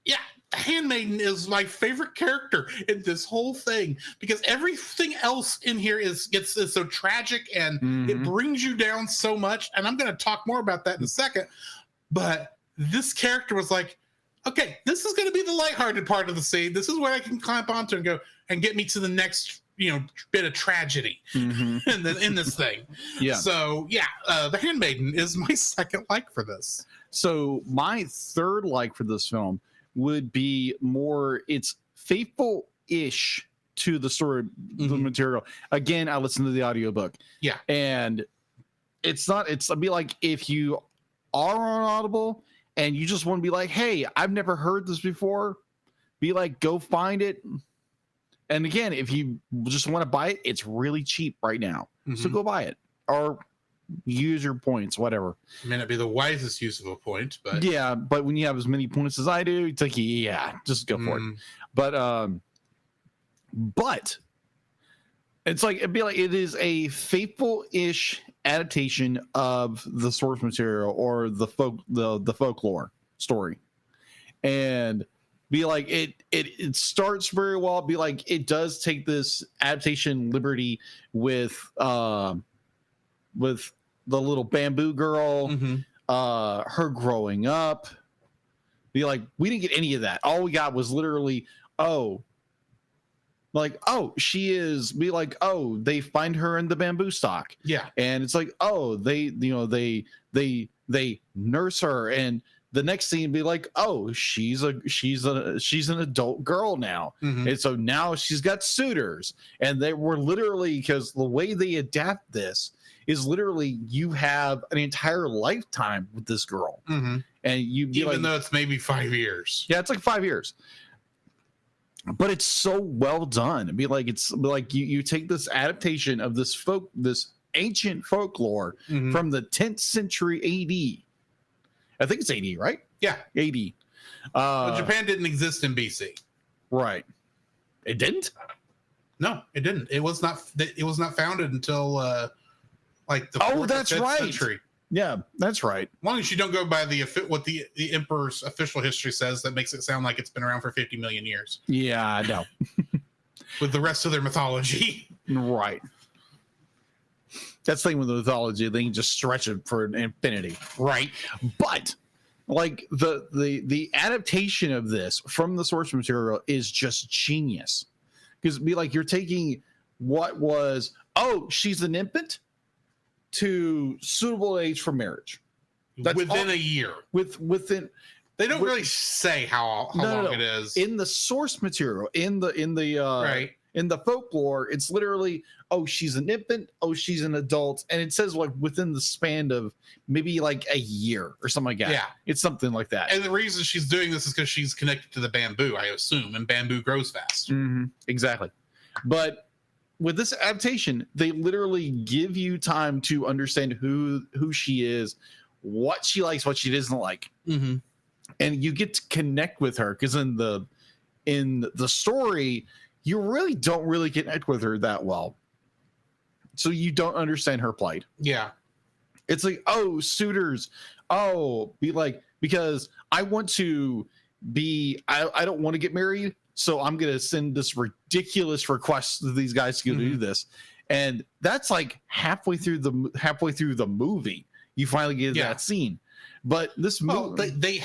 yeah. Handmaiden is my favorite character in this whole thing, because everything else in here is so tragic, and it brings you down so much. And I'm going to talk more about that in a second. But this character was like, okay, this is going to be the lighthearted part of the scene. This is where I can clamp onto and go and get me to the next bit of tragedy in this thing. Yeah. So the Handmaiden is my second like for this. So my third like for this film would be more, it's faithful-ish to the story, the material. Again, I listened to the audiobook. Yeah. And it'd be like if you are on Audible and you just want to be like, hey, I've never heard this before, be like, go find it. And again, if you just want to buy it, it's really cheap right now. So go buy it. Or use your points, whatever. It may not be the wisest use of a point, but yeah, but when you have as many points as I do, it's like, just go for it. But it's like, it'd be like, it is a faithful-ish adaptation of the source material or the folklore story, and be like, it starts very well. Be like, it does take this adaptation liberty with the little bamboo girl, her growing up. Be like, we didn't get any of that. All we got was literally, she is. Be like, they find her in the bamboo stock. Yeah, and it's like, they nurse her, and the next scene be like, she's an adult girl now, and so now she's got suitors, and they were literally, because the way they adapt this is literally you have an entire lifetime with this girl, and you even though it's maybe 5 years. Yeah, it's like 5 years, but it's so well done. It'd be like, it's like you take this adaptation of this ancient folklore from the 10th century AD. I think it's AD, right? Yeah, AD. But Japan didn't exist in BC, right? It didn't. No, it didn't. It was not founded until like the 4th that's or 5th right. century. Yeah, that's right. As long as you don't go by what the emperor's official history says, that makes it sound like it's been around for 50 million years. Yeah, I know. With the rest of their mythology, right? That's the thing with the mythology; they can just stretch it for an infinity, right? But like the adaptation of this from the source material is just genius, because be like, you're taking what was oh, she's an infant, to suitable age for marriage. That's within a year. Within. They don't really say how long it is. In the source material, in the right. In the folklore, it's literally, oh, she's an infant, oh, she's an adult, and it says like within the span of maybe like a year or something like that. Yeah, it's something like that. And the reason she's doing this is because she's connected to the bamboo, I assume, and bamboo grows fast. Mm-hmm. Exactly. But with this adaptation, they literally give you time to understand who she is, what she likes, what she doesn't like, mm-hmm. and you get to connect with her, because in the story, you really don't really connect with her that well. So you don't understand her plight. Yeah. It's like, oh, suitors. Oh, be like, because I want to be, I don't want to get married. So I'm going to send this ridiculous request to these guys to do this. And that's like halfway through the movie, you finally get that scene. But this movie, they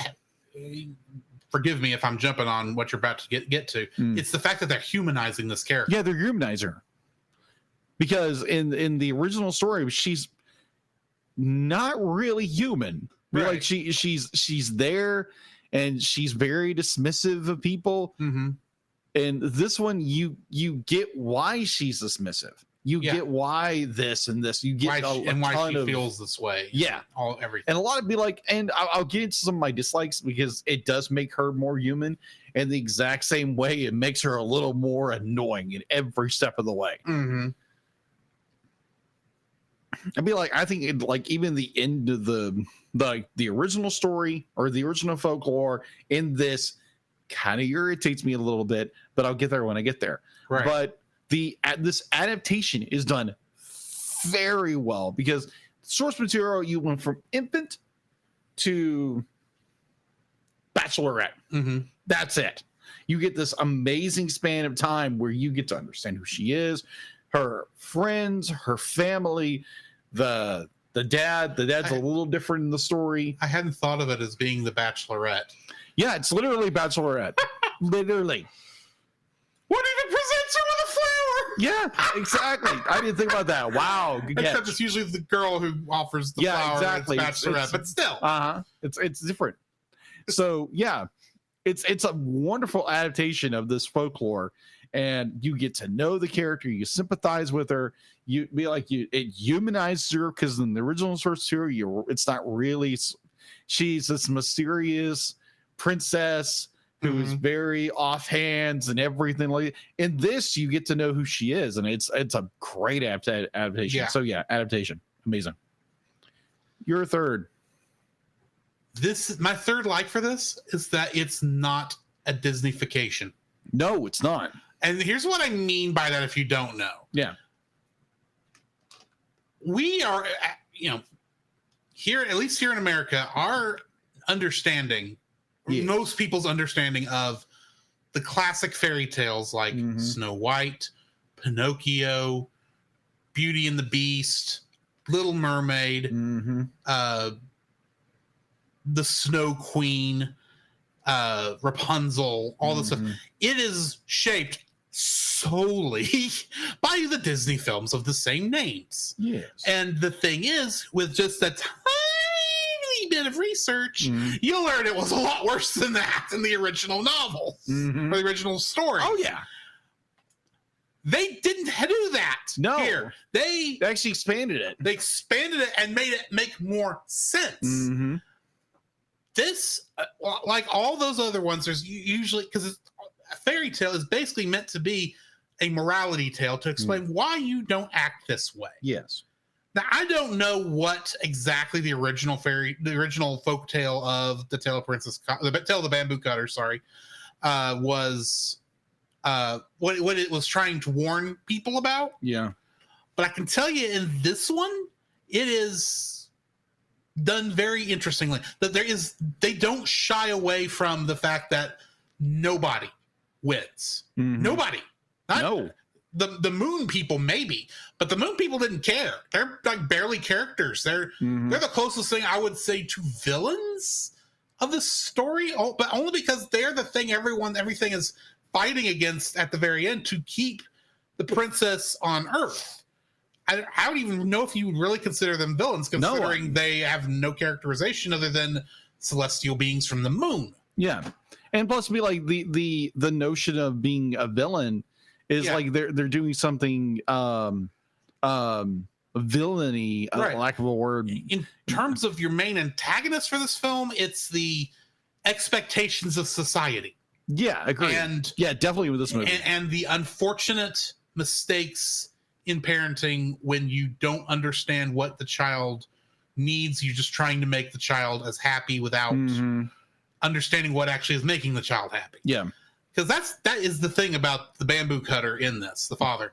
forgive me if I'm jumping on what you're about to get to. It's the fact that they're humanizing this character. Yeah, they're humanizing her. Because in the original story, she's not really human. Right. Like she's there, and she's very dismissive of people. Mm-hmm. And this one, you get why she's dismissive. You get why this and this. You get why she feels this way. Yeah, Everything. And a lot of and I'll get into some of my dislikes, because it does make her more human. And the exact same way, it makes her a little more annoying in every step of the way. Mm-hmm. I'd be like, I think like even the end of the original story or the original folklore in this kind of irritates me a little bit, but I'll get there when I get there. Right. But this adaptation is done very well, because source material, you went from infant to bachelorette. Mm-hmm. That's it. You get this amazing span of time where you get to understand who she is, her friends, her family, the dad's a little different in the story. I hadn't thought of it as being the bachelorette. Yeah, it's literally bachelorette. Literally. What even presents her with a flower? Yeah, exactly. I didn't think about that. Wow. Good Except catch. it's usually the girl who offers the flower. Exactly. It's bachelorette, but still. It's different. So yeah, it's a wonderful adaptation of this folklore, and you get to know the character, you sympathize with her, you be like, it humanizes her, because in the original source material, it's not really, she's this mysterious princess who's very offhand and everything like that. In this, you get to know who she is, and it's a great adaptation. Yeah. So yeah, adaptation, amazing. Your third. My third like for this is that it's not a Disneyfication. No, it's not. And here's what I mean by that if you don't know. Yeah. We are, here, at least here in America, our understanding, most people's understanding of the classic fairy tales like Snow White, Pinocchio, Beauty and the Beast, Little Mermaid, the Snow Queen, Rapunzel, all this stuff. It is shaped solely by the Disney films of the same names. Yes. And the thing is, with just a tiny bit of research, you'll learn it was a lot worse than that in the original novel or the original story. Oh, yeah. They didn't do that. No. Here. They actually expanded it. They expanded it and made it make more sense. This, like all those other ones, there's usually, because a fairy tale is basically meant to be a morality tale to explain why you don't act this way. Yes. Now, I don't know what exactly the original folk tale of the Tale of the Tale of the Bamboo Cutter, was what it was trying to warn people about. Yeah. But I can tell you in this one, it is done very interestingly. That they don't shy away from the fact that nobody wins. Nobody. No. The moon people maybe, but the moon people didn't care. They're like barely characters. They're the closest thing I would say to villains of the story, but only because they're the thing everything is fighting against at the very end to keep the princess on Earth. I don't even know if you would really consider them villains, considering they have no characterization other than celestial beings from the moon. Yeah, and plus, be like the notion of being a villain is like they're doing something villainy, lack of a word. In terms of your main antagonist for this film, it's the expectations of society. Yeah, agree. And definitely with this movie, and the unfortunate mistakes in parenting when you don't understand what the child needs. You're just trying to make the child as happy without understanding what actually is making the child happy. Yeah, because that is the thing about the bamboo cutter in this. The father,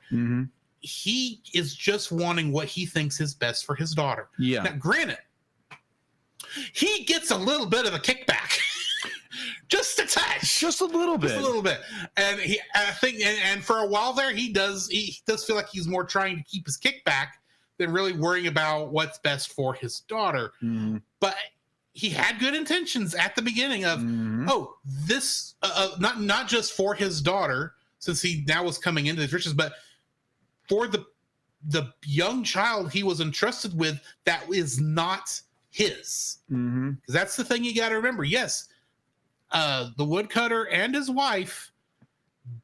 he is just wanting what he thinks is best for his daughter. Yeah. Now, granted, he gets a little bit of a kickback. Just a touch, just a little bit, and I think, and for a while there, he does feel like he's more trying to keep his kickback than really worrying about what's best for his daughter. But he had good intentions at the beginning of, this not just for his daughter, since he now was coming into his riches, but for the young child he was entrusted with that is not his. Because that's the thing you got to remember. Yes. The woodcutter and his wife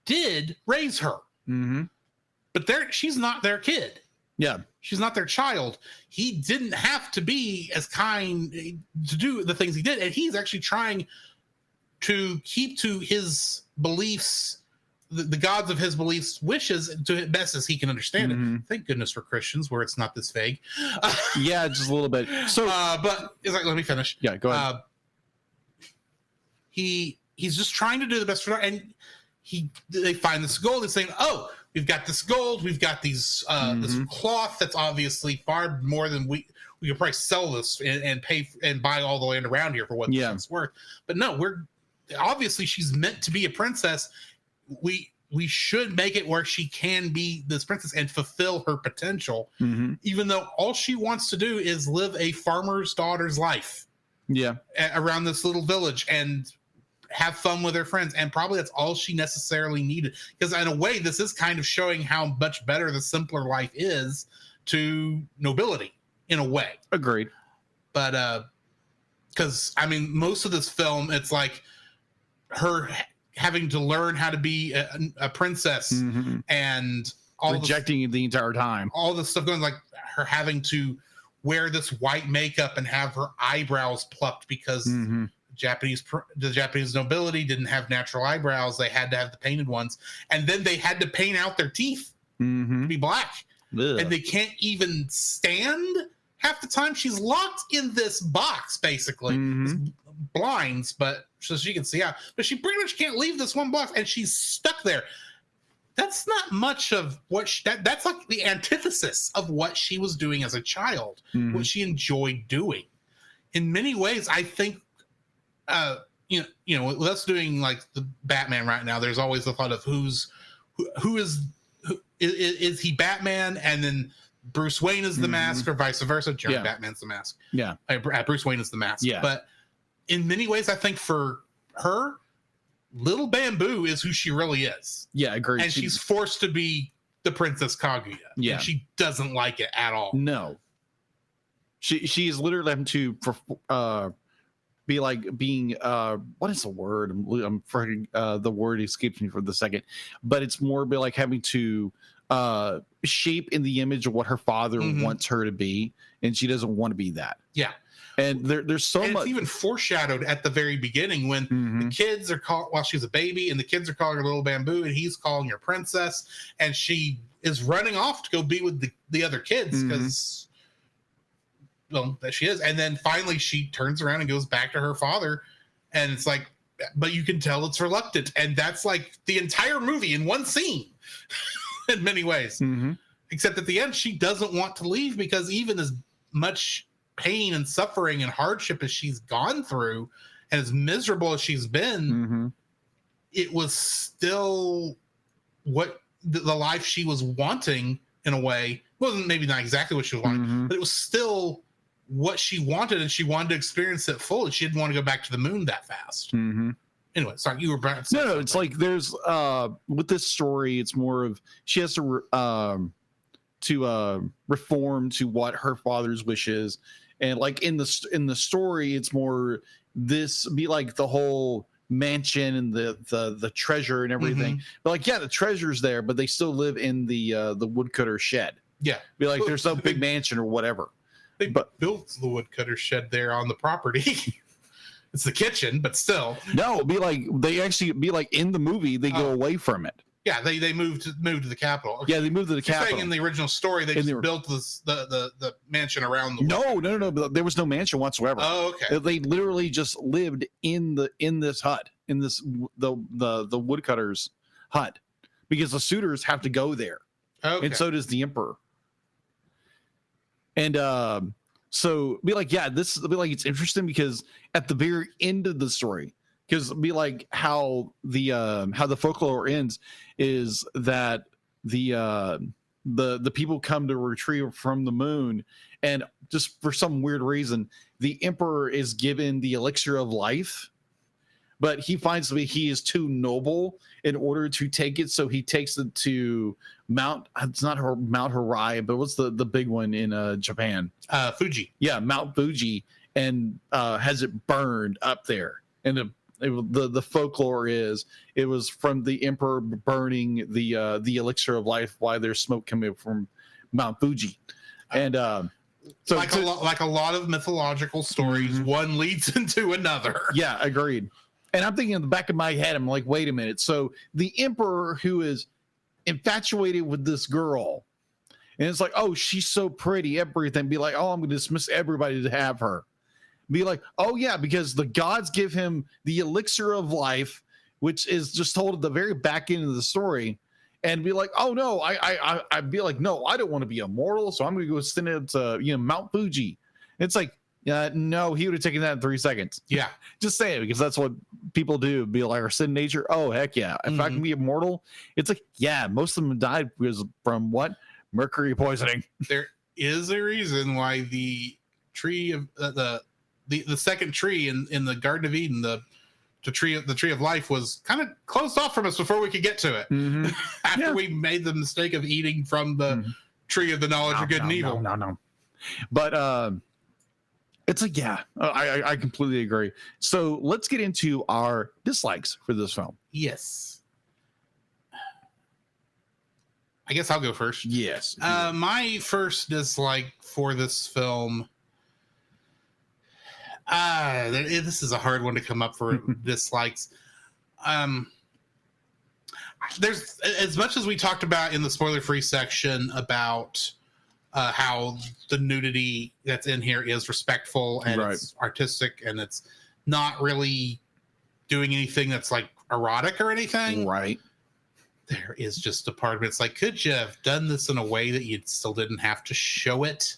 did raise her, but she's not their kid. Yeah, she's not their child. He didn't have to be as kind to do the things he did, and he's actually trying to keep to his beliefs, the gods of his beliefs, wishes to as best as he can understand it. Thank goodness for Christians, where it's not this vague. Yeah, just a little bit. So, but it's like, let me finish. Yeah, go ahead. He's just trying to do the best for her, and they find this gold. They're saying, "Oh, we've got this gold. We've got these this cloth that's obviously far more than we could probably sell this and pay and buy all the land around here for what it's worth." But no, obviously she's meant to be a princess. We should make it where she can be this princess and fulfill her potential, even though all she wants to do is live a farmer's daughter's life. Yeah, around this little village and have fun with her friends, and probably that's all she necessarily needed, because in a way this is kind of showing how much better the simpler life is to nobility in a way. Agreed. But because I mean, most of this film, it's like her having to learn how to be a princess and all rejecting the entire time, all this stuff going, like her having to wear this white makeup and have her eyebrows plucked because the Japanese nobility didn't have natural eyebrows. They had to have the painted ones. And then they had to paint out their teeth to be black. Ugh. And they can't even stand half the time. She's locked in this box, basically. Blinds, but so she can see out. But she pretty much can't leave this one box, and she's stuck there. That's not much of what that's like the antithesis of what she was doing as a child, what she enjoyed doing. In many ways, I think, with us doing like the Batman right now, there's always the thought of who is he Batman, and then Bruce Wayne is the mask, or vice versa. Batman's the mask. Yeah, Bruce Wayne is the mask. Yeah, but in many ways, I think for her, Little Bamboo is who she really is. Yeah, agreed. And she's forced to be the Princess Kaguya. Yeah. And she doesn't like it at all. No. She's literally having to be like being what is the word? I'm forgetting the word escapes me for the second. But it's more be like having to shape in the image of what her father wants her to be, and she doesn't want to be that. Yeah. And there's so much. It's even foreshadowed at the very beginning when the kids are while she's a baby, and the kids are calling her Little Bamboo, and he's calling her Princess, and she is running off to go be with the other kids because, that she is. And then finally she turns around and goes back to her father, and it's like, but you can tell it's reluctant, and that's like the entire movie in one scene, in many ways. Except at the end, she doesn't want to leave, because even as much pain and suffering and hardship as she's gone through, and as miserable as she's been, it was still what the life she was wanting. In a way, it wasn't maybe not exactly what she was wanting, but it was still what she wanted, and she wanted to experience it fully. She didn't want to go back to the moon that fast. Anyway, sorry, you were about to say it's like there's with this story, it's more of she has to reform to what her father's wish is. And like in the story, it's more this be like the whole mansion and the treasure and everything. But like, yeah, the treasure's there, but they still live in the woodcutter shed. Yeah, be like, there's no big mansion or whatever. They built the woodcutter shed there on the property. It's the kitchen, but still. No, it'd be like they actually be like in the movie they go away from it. Yeah, they moved to the capital. Okay. Yeah, they moved to the capital. Saying in the original story they just built the mansion around the No. There was no mansion whatsoever. Oh, okay. They literally just lived in this hut, in this the woodcutter's hut, because the suitors have to go there. Okay. And so does the emperor. And so be like, yeah, this be like it's interesting because at the very end of the story, because be like how the folklore ends is that the people come to retrieve from the moon, and just for some weird reason the emperor is given the elixir of life, but he finds that he is too noble in order to take it, so he takes it to Mount Hirai, but what's the big one in Japan? Fuji. Yeah, Mount Fuji, and has it burned up there. And the folklore is it was from the emperor burning the elixir of life while there's smoke coming from Mount Fuji. And so like a lot of mythological stories, one leads into another. Yeah, agreed. And I'm thinking in the back of my head, I'm like, wait a minute. So the emperor who is infatuated with this girl, and it's like, oh, she's so pretty, everything. Be like, oh, I'm going to dismiss everybody to have her. Be like, oh, yeah, because the gods give him the elixir of life, which is just told at the very back end of the story. And be like, oh, no, I'd be like, no, I don't want to be immortal. So I'm going to go send it to Mount Fuji. And it's like, no, he would have taken that in 3 seconds. Yeah. Just say it, because that's what people do. Be like, are sin nature? Oh, heck yeah. If I can be immortal, it's like, yeah, most of them died because from what? Mercury poisoning. There is a reason why the tree of the second tree in the Garden of Eden, the tree of life, was kind of closed off from us before we could get to it. After we made the mistake of eating from the tree of the knowledge of good and evil. No. But it's like, yeah, I completely agree. So let's get into our dislikes for this film. Yes. I guess I'll go first. Yes. My first dislike for this film. This is a hard one to come up for dislikes. There's, as much as we talked about in the spoiler-free section about how the nudity that's in here is respectful and it's artistic and it's not really doing anything that's like erotic or anything. Right. There is just a part of it. It's like, could you have done this in a way that you still didn't have to show it?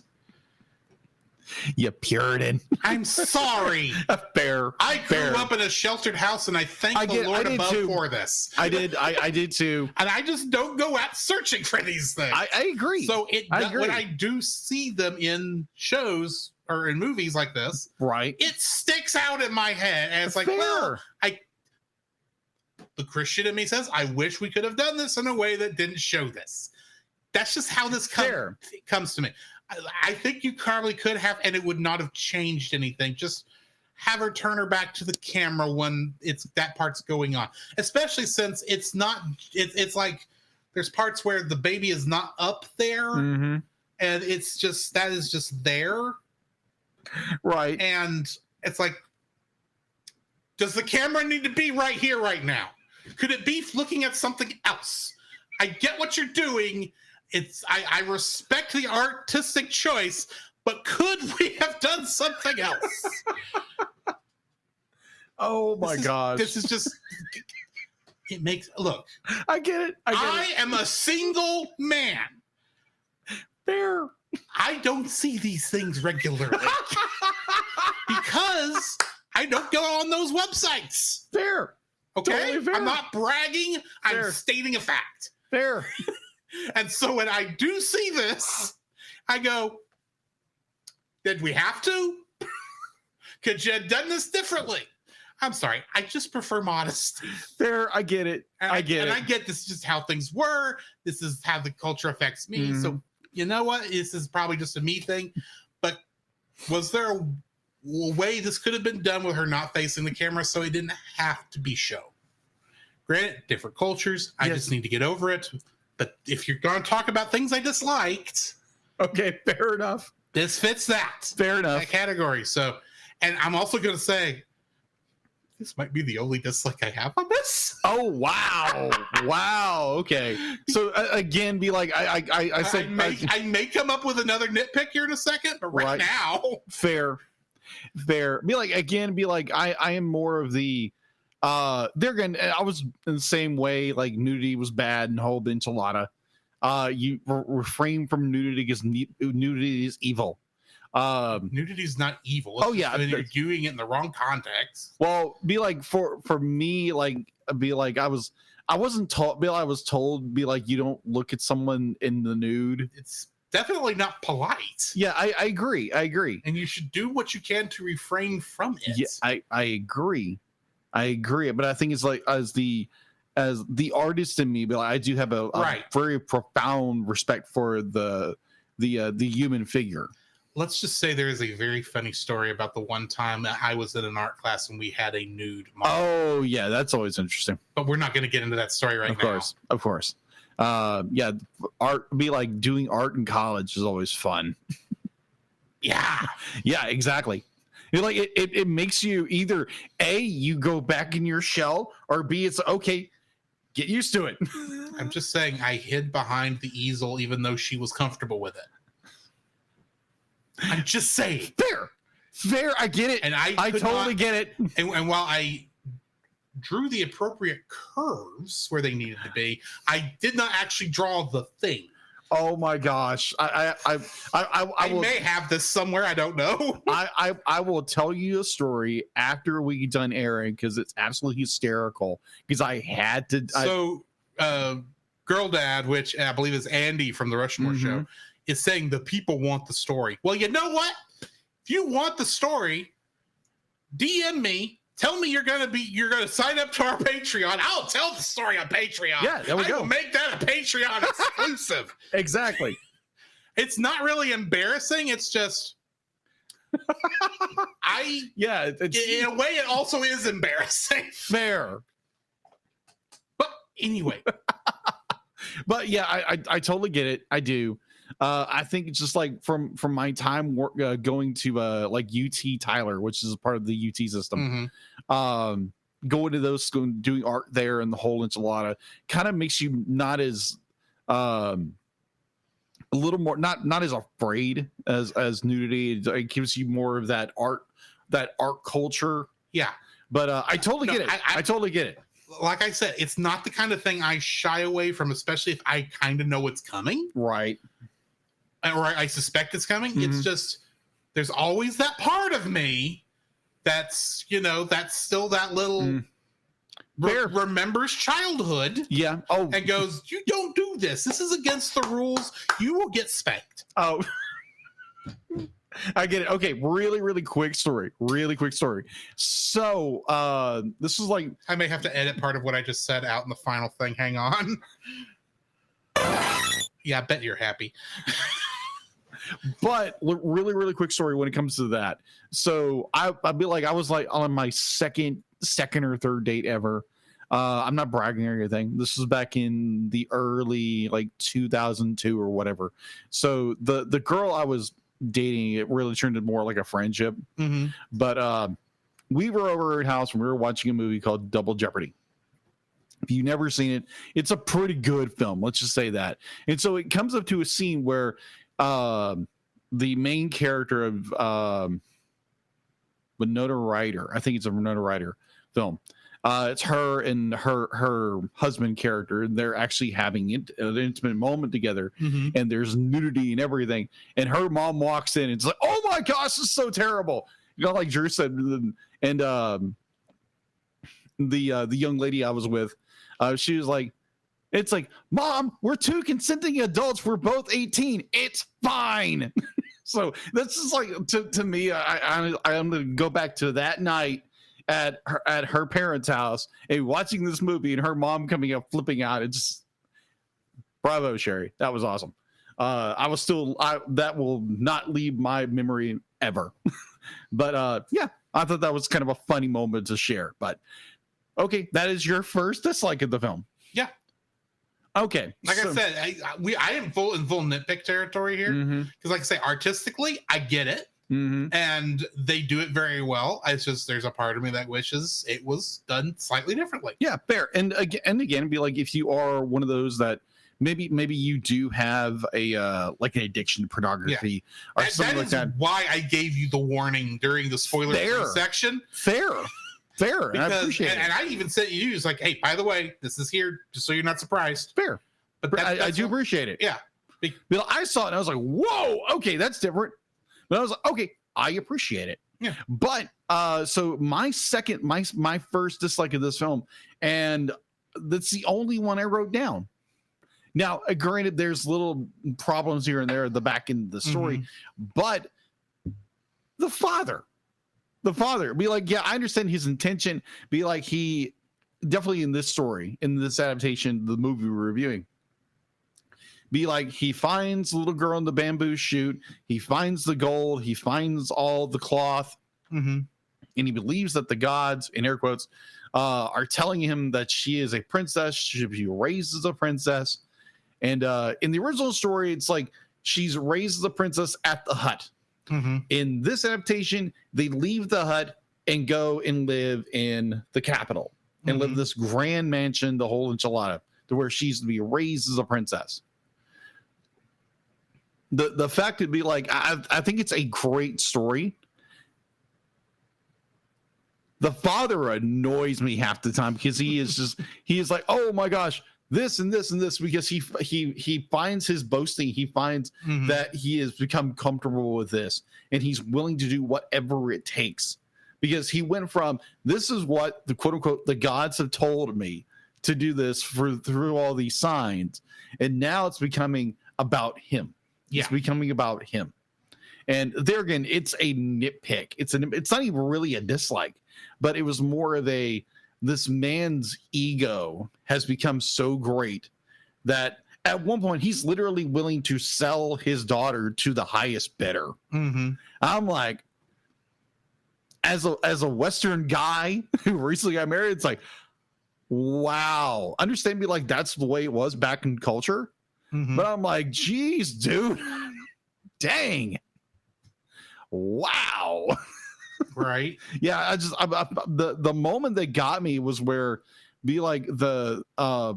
You Puritan. I'm sorry. Fair. I grew up in a sheltered house, and I thank the Lord above for this. I did too. And I just don't go out searching for these things. I agree. So when I do see them in shows or in movies like this, right, it sticks out in my head, and it's like, well, the Christian in me says, I wish we could have done this in a way that didn't show this. That's just how this comes to me. I think you probably could have, and it would not have changed anything. Just have her turn her back to the camera when that part's going on, especially since it's not. It's like there's parts where the baby is not up there, and it's just that is just there, right? And it's like, does the camera need to be right here, right now? Could it be looking at something else? I get what you're doing. I respect the artistic choice, but could we have done something else? Oh my gosh. This is just, it makes, look. I get it. I am a single man. Fair. I don't see these things regularly because I don't go on those websites. Fair. Okay? Totally fair. I'm not bragging. Fair. I'm stating a fact. Fair. And so when I do see this, I go, did we have to? Could you have done this differently? I'm sorry. I just prefer modesty. Fair. I get it. And I get this is just how things were. This is how the culture affects me. So you know what? This is probably just a me thing, but was there a way this could have been done with her not facing the camera so it didn't have to be shown? Granted, different cultures. I just need to get over it. But if you're going to talk about things I disliked, okay, fair enough. This fits that. Fair enough. That category. So, and I'm also going to say, this might be the only dislike I have on this. Oh wow, wow. Okay, so again, be like, I said, I may come up with another nitpick here in a second, but right now, fair. Be like, again, be like, I am more of the. They're gonna. I was in the same way. Like nudity was bad and whole enchilada. You refrain from nudity because nudity is evil. Nudity is not evil. It's you're doing it in the wrong context. Well, be like for me, like be like I wasn't taught. Bill, I was told be like you don't look at someone in the nude. It's definitely not polite. Yeah, I agree. And you should do what you can to refrain from it. Yeah, I agree. But I think it's like as the artist in me, but I do have a very profound respect for the human figure. Let's just say there is a very funny story about the one time that I was in an art class and we had a nude model. Oh yeah, that's always interesting. But we're not going to get into that story right now. Of course. Yeah, art be like doing art in college is always fun. Yeah, exactly. You're like it makes you either A, you go back in your shell, or B, it's okay, get used to it. I'm just saying I hid behind the easel even though she was comfortable with it. I'm just saying. Fair, I get it. And I totally get it. And while I drew the appropriate curves where they needed to be, I did not actually draw the thing. Oh my gosh. I may have this somewhere. I don't know. I will tell you a story after we done airing because it's absolutely hysterical. Because I had to. So, Girl Dad, which I believe is Andy from the Rushmore show, is saying the people want the story. Well, you know what? If you want the story, DM me. Tell me you're gonna sign up to our Patreon. I'll tell the story on Patreon. Yeah, there we go. Will make that a Patreon exclusive. Exactly. It's not really embarrassing. It's just in a way it also is embarrassing. Fair. But anyway. But yeah, I totally get it. I do. I think it's just like from my time going to like UT Tyler, which is part of the UT system. Going to those schools, doing art there, and the whole enchilada kind of makes you not as a little more not as afraid as nudity. It gives you more of that art culture. Yeah, but I totally get it. I totally get it. Like I said, it's not the kind of thing I shy away from, especially if I kind of know what's coming. Right. Or I suspect it's coming. It's just, there's always that part of me that's still that little remembers childhood. Yeah. Oh. And goes, you don't do this. This is against the rules. You will get spanked. Oh. I get it. Okay, really quick story. So, this is like, I may have to edit part of what I just said out in the final thing. Hang on. Yeah, I bet you're happy. But really quick story when it comes to that. So I'd be like, I was like on my second or third date ever. I'm not bragging or anything. This was back in the early like 2002 or whatever. So the girl I was dating, it really turned into more like a friendship. But we were over at her house and we were watching a movie called Double Jeopardy. If you've never seen it, it's a pretty good film. Let's just say that. And so it comes up to a scene where the main character of Winona Ryder, I think it's a Winona Ryder film. It's her and her husband character, and they're actually having an intimate moment together, and there's nudity and everything. And her mom walks in and it's like, "Oh my gosh, this is so terrible!" You know, like Drew said, and the young lady I was with, she was like, it's like, "Mom, we're two consenting adults. We're both 18. It's fine." So this is like to me. I'm gonna go back to that night at her parents' house and watching this movie, and her mom coming up flipping out. It's just, bravo, Sherry. That was awesome. that will not leave my memory ever. But yeah, I thought that was kind of a funny moment to share. But okay, that is your first dislike of the film. Yeah. Okay. Like I said, I am in full nitpick territory here because, like I say, artistically, I get it, and they do it very well. It's just there's a part of me that wishes it was done slightly differently. Yeah, fair. And again, be like, if you are one of those that maybe you do have a like an addiction to pornography or something like that. Why I gave you the warning during the spoiler section. Fair. Because, I appreciate it. And I even sent you, it's like, hey, by the way, this is here, just so you're not surprised. Fair. But I do appreciate it. Yeah. But I saw it and I was like, whoa, okay, that's different. But I was like, okay, I appreciate it. Yeah. But so my first dislike of this film, and that's the only one I wrote down. Now, granted, there's little problems here and there at the back end of the story, but the father, be like, yeah, I understand his intention. Be like, he definitely in this story, in this adaptation, the movie we're reviewing, be like, he finds the little girl in the bamboo shoot, he finds the gold, he finds all the cloth, and he believes that the gods, in air quotes, are telling him that she is a princess, she should be raised as a princess. And in the original story, it's like she's raised as a princess at the hut. In this adaptation, they leave the hut and go and live in the capital and live this grand mansion, the whole enchilada, to where she's to be raised as a princess. The fact would be like, I think it's a great story. The father annoys me half the time because he is like, oh my gosh, this and this and this, because he finds his boasting. He finds that he has become comfortable with this and he's willing to do whatever it takes, because he went from, this is what the quote unquote the gods have told me to do this through all these signs, and now it's becoming about him. It's becoming about him. And there again, it's a nitpick. It's not even really a dislike, but it was more of this man's ego has become so great that at one point he's literally willing to sell his daughter to the highest bidder. I'm like, as a Western guy who recently got married, it's like, wow. Understand me, like, that's the way it was back in culture. But I'm like, geez, dude, dang. Wow. Right. Yeah, the moment that got me was where, be like, the I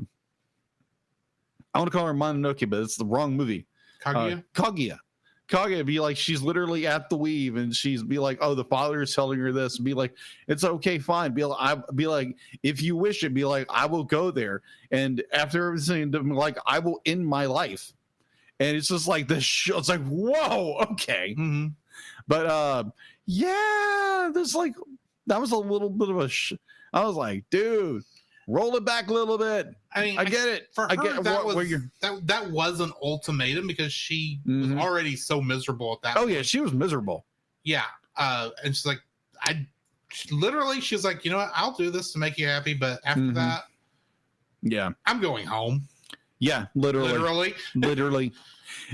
want to call her Mononoke, but it's the wrong movie. Kaguya, be like, she's literally at the weave and she's be like, oh, the father is telling her this, and be like, it's okay, fine. Be like, if you wish it, be like, I will go there, and after everything, like, I will end my life. And it's just like this it's like, whoa, okay. But yeah, there's like, that was a little bit of I was like, dude, roll it back a little bit. I mean, I get it. For her, I get that was an ultimatum because she was already so miserable at that point. Yeah, she was miserable. Yeah. And she's like, she's like, you know what? I'll do this to make you happy, but after that, I'm going home. Yeah, literally.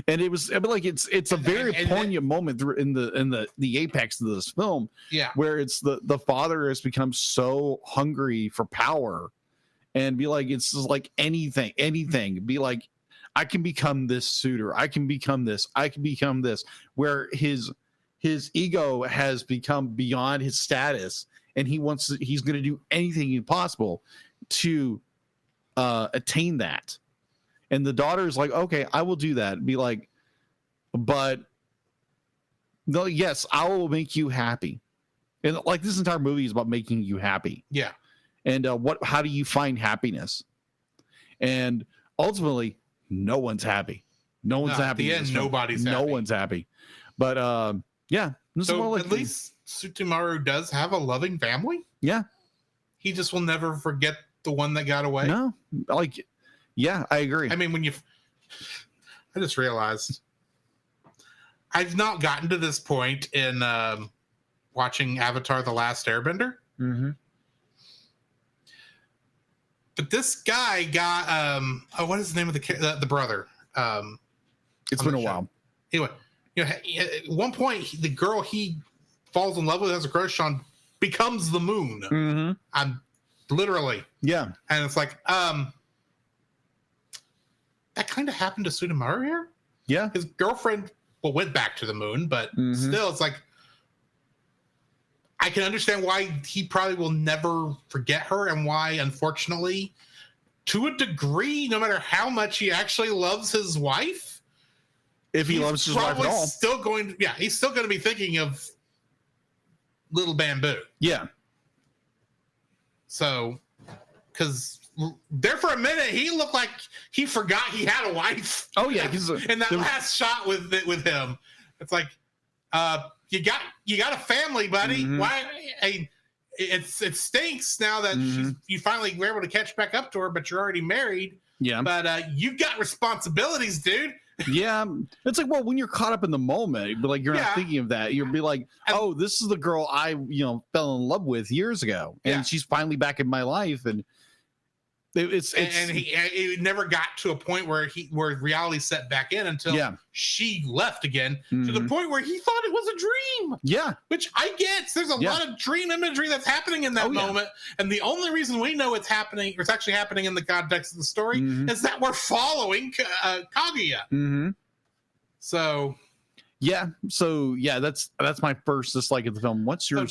And it was like, it's a very poignant moment in the apex of this film. Yeah, where it's the father has become so hungry for power, and be like, it's just like anything. Be like, I can become this suitor. I can become this. Where his ego has become beyond his status, and he's going to do anything possible to attain that. And the daughter is like, okay, I will do that. Be like, but no, yes, I will make you happy. And like, this entire movie is about making you happy. Yeah. And how do you find happiness? And ultimately, no one's happy. No one's happy. At the end, nobody's happy. No one's happy. But yeah. So at least Tsutomaru does have a loving family. Yeah. He just will never forget the one that got away. No, like, yeah, I agree. I mean, I just realized I've not gotten to this point in watching Avatar: The Last Airbender. But this guy got what is the name of the brother? It's been a while. Anyway, at one point, the girl he falls in love with, has a crush on, becomes the moon. Mm-hmm. I'm literally. Yeah. And it's like, that kind of happened to Tsunemaru here. Yeah. His girlfriend, went back to the moon, but still, it's like, I can understand why he probably will never forget her, and why, unfortunately, to a degree, no matter how much he actually loves his wife, if he loves his wife at all, he's still going to be thinking of Little Bamboo. Yeah. So, because there for a minute, he looked like he forgot he had a wife. Oh yeah, in that last shot with him, it's like, you got a family, buddy. Mm-hmm. Why? It stinks now that you finally were able to catch back up to her, but you're already married. Yeah. But you've got responsibilities, dude. Yeah. It's like, well, when you're caught up in the moment, but like you're not thinking of that. You'll be like, oh, this is the girl I fell in love with years ago, and she's finally back in my life, and he never got to a point where reality set back in until she left again, to the point where he thought it was a dream. Yeah. Which I get. There's a lot of dream imagery that's happening in that moment. And the only reason we know it's happening, or it's actually happening in the context of the story, is that we're following Kaguya. Mm-hmm. So that's my first dislike of the film. What's your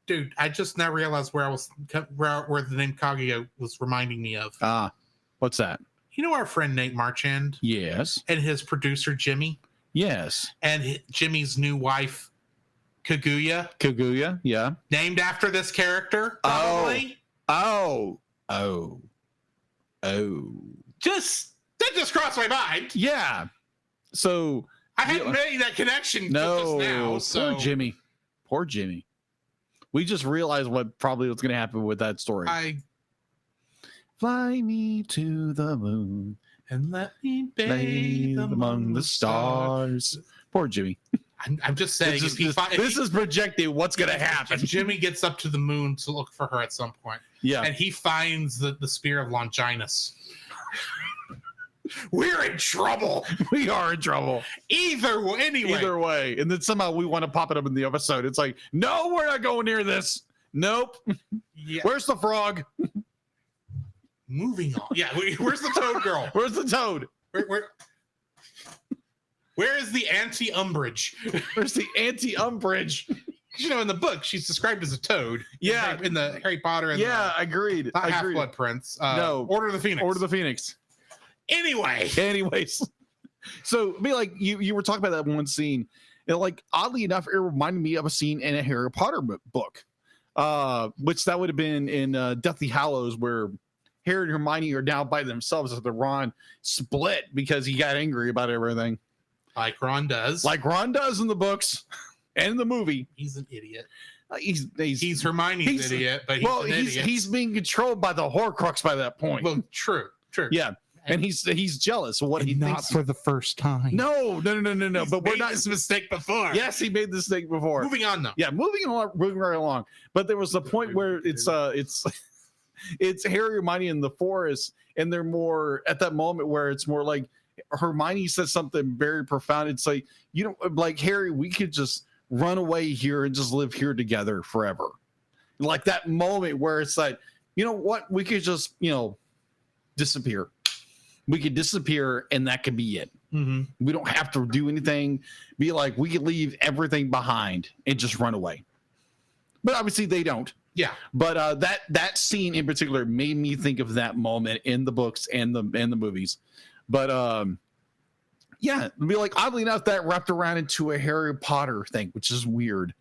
dude, I just now realized where the name Kaguya was reminding me of. What's that? You know our friend Nate Marchand? Yes. And his producer Jimmy? Yes. And Jimmy's new wife, Kaguya? Kaguya, yeah. Named after this character, probably? Oh. That just crossed my mind. Yeah. So I hadn't made that connection just now. So. Poor Jimmy. We just realized what probably was going to happen with that story. Fly me to the moon and let me bathe among the stars. Poor Jimmy. I'm just saying. This is projecting what's going to happen. If Jimmy gets up to the moon to look for her at some point. Yeah. And he finds the spear of Longinus. We're in trouble. We are in trouble. Either way. And then somehow we want to pop it up in the episode. It's like, no, we're not going near this. Nope. Yeah. Where's the frog? Moving on. Yeah. Where's the toad girl? Where's the toad? Where is the anti-umbrage? Where's the anti-umbrage? In the book, she's described as a toad. Yeah. In the Harry Potter. And agreed. Not Half-Blood Prince. No. Order of the Phoenix. Anyways, so you were talking about that one scene, and like oddly enough, it reminded me of a scene in a Harry Potter book, which that would have been in Deathly Hallows, where Harry and Hermione are now by themselves after Ron split because he got angry about everything, like Ron does in the books and in the movie. He's an idiot. He's Hermione's idiot, but an idiot. He's being controlled by the Horcrux by that point. Well, true. Yeah. And he's jealous of what he not thinks. For the first time. No. But we're not this mistake before. Yes, he made this mistake before. Moving on, though. Yeah, moving right along. But there was a point where it's Harry, Hermione in the forest, and they're more at that moment where it's more like Hermione says something very profound. It's like, like Harry, we could just run away here and just live here together forever. Like that moment where it's like, you know what, we could just disappear. We could disappear and that could be it. Mm-hmm. We don't have to do anything. Be like, we could leave everything behind and just run away. But obviously they don't. Yeah. But that scene in particular made me think of that moment in the books and the movies. But be like, oddly enough, that wrapped around into a Harry Potter thing, which is weird.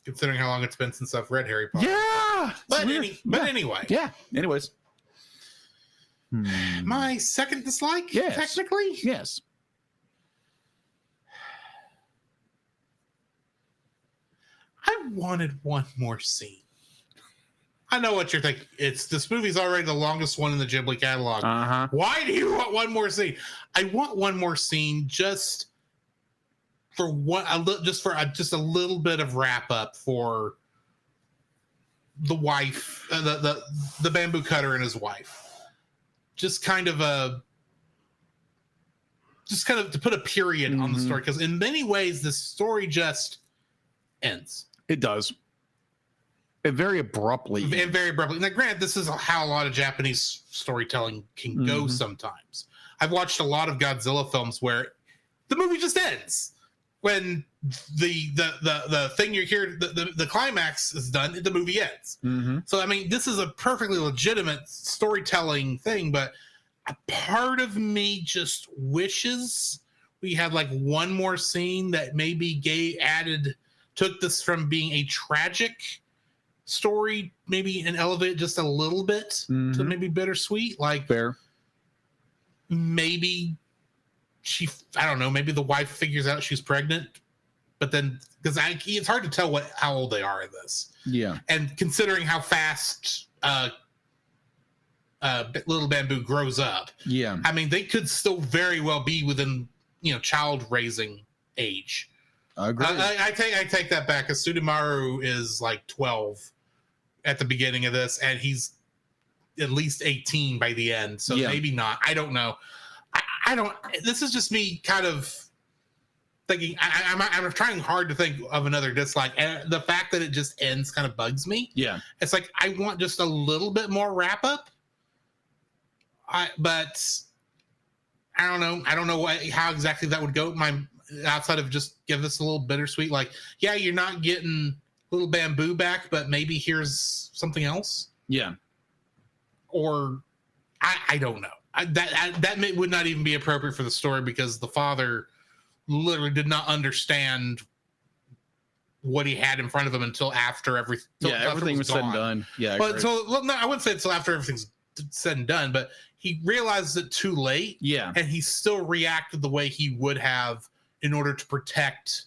Considering how long it's been since I've read Harry Potter. Yeah. Anyway. Yeah. Anyways. My second dislike, technically? Yes. I wanted one more scene. I know what you're thinking. This movie's already the longest one in the Ghibli catalog. Uh-huh. Why do you want one more scene? I want one more scene just for a little bit of wrap up for the wife, the bamboo cutter and his wife. Just kind of just kind of to put a period on the story, because in many ways this story just ends. It does. It very abruptly. And very abruptly. Now, granted, this is how a lot of Japanese storytelling can go sometimes. I've watched a lot of Godzilla films where the movie just ends. When the thing you're here, the climax is done, the movie ends. So, I mean, this is a perfectly legitimate storytelling thing, but a part of me just wishes we had like one more scene that maybe took this from being a tragic story, maybe, and elevate it just a little bit to maybe bittersweet. Like, fair. Maybe I don't know, maybe the wife figures out she's pregnant, but then, because it's hard to tell how old they are in this. Yeah. And considering how fast Little Bamboo grows up. Yeah. I mean, they could still very well be within, child raising age. I agree. I take that back, because Sudamaru is like 12 at the beginning of this, and he's at least 18 by the end. So maybe not. I don't know. I don't. This is just me kind of thinking. I'm trying hard to think of another dislike, and the fact that it just ends kind of bugs me. Yeah, it's like I want just a little bit more wrap up. But I don't know. I don't know how exactly that would go. Outside of just give this a little bittersweet, like, yeah, you're not getting Little Bamboo back, but maybe here's something else. Yeah. Or I don't know. That would not even be appropriate for the story, because the father literally did not understand what he had in front of him until after everything was said and done. Yeah, but I wouldn't say until after everything's said and done, but he realized it too late. Yeah, and he still reacted the way he would have in order to protect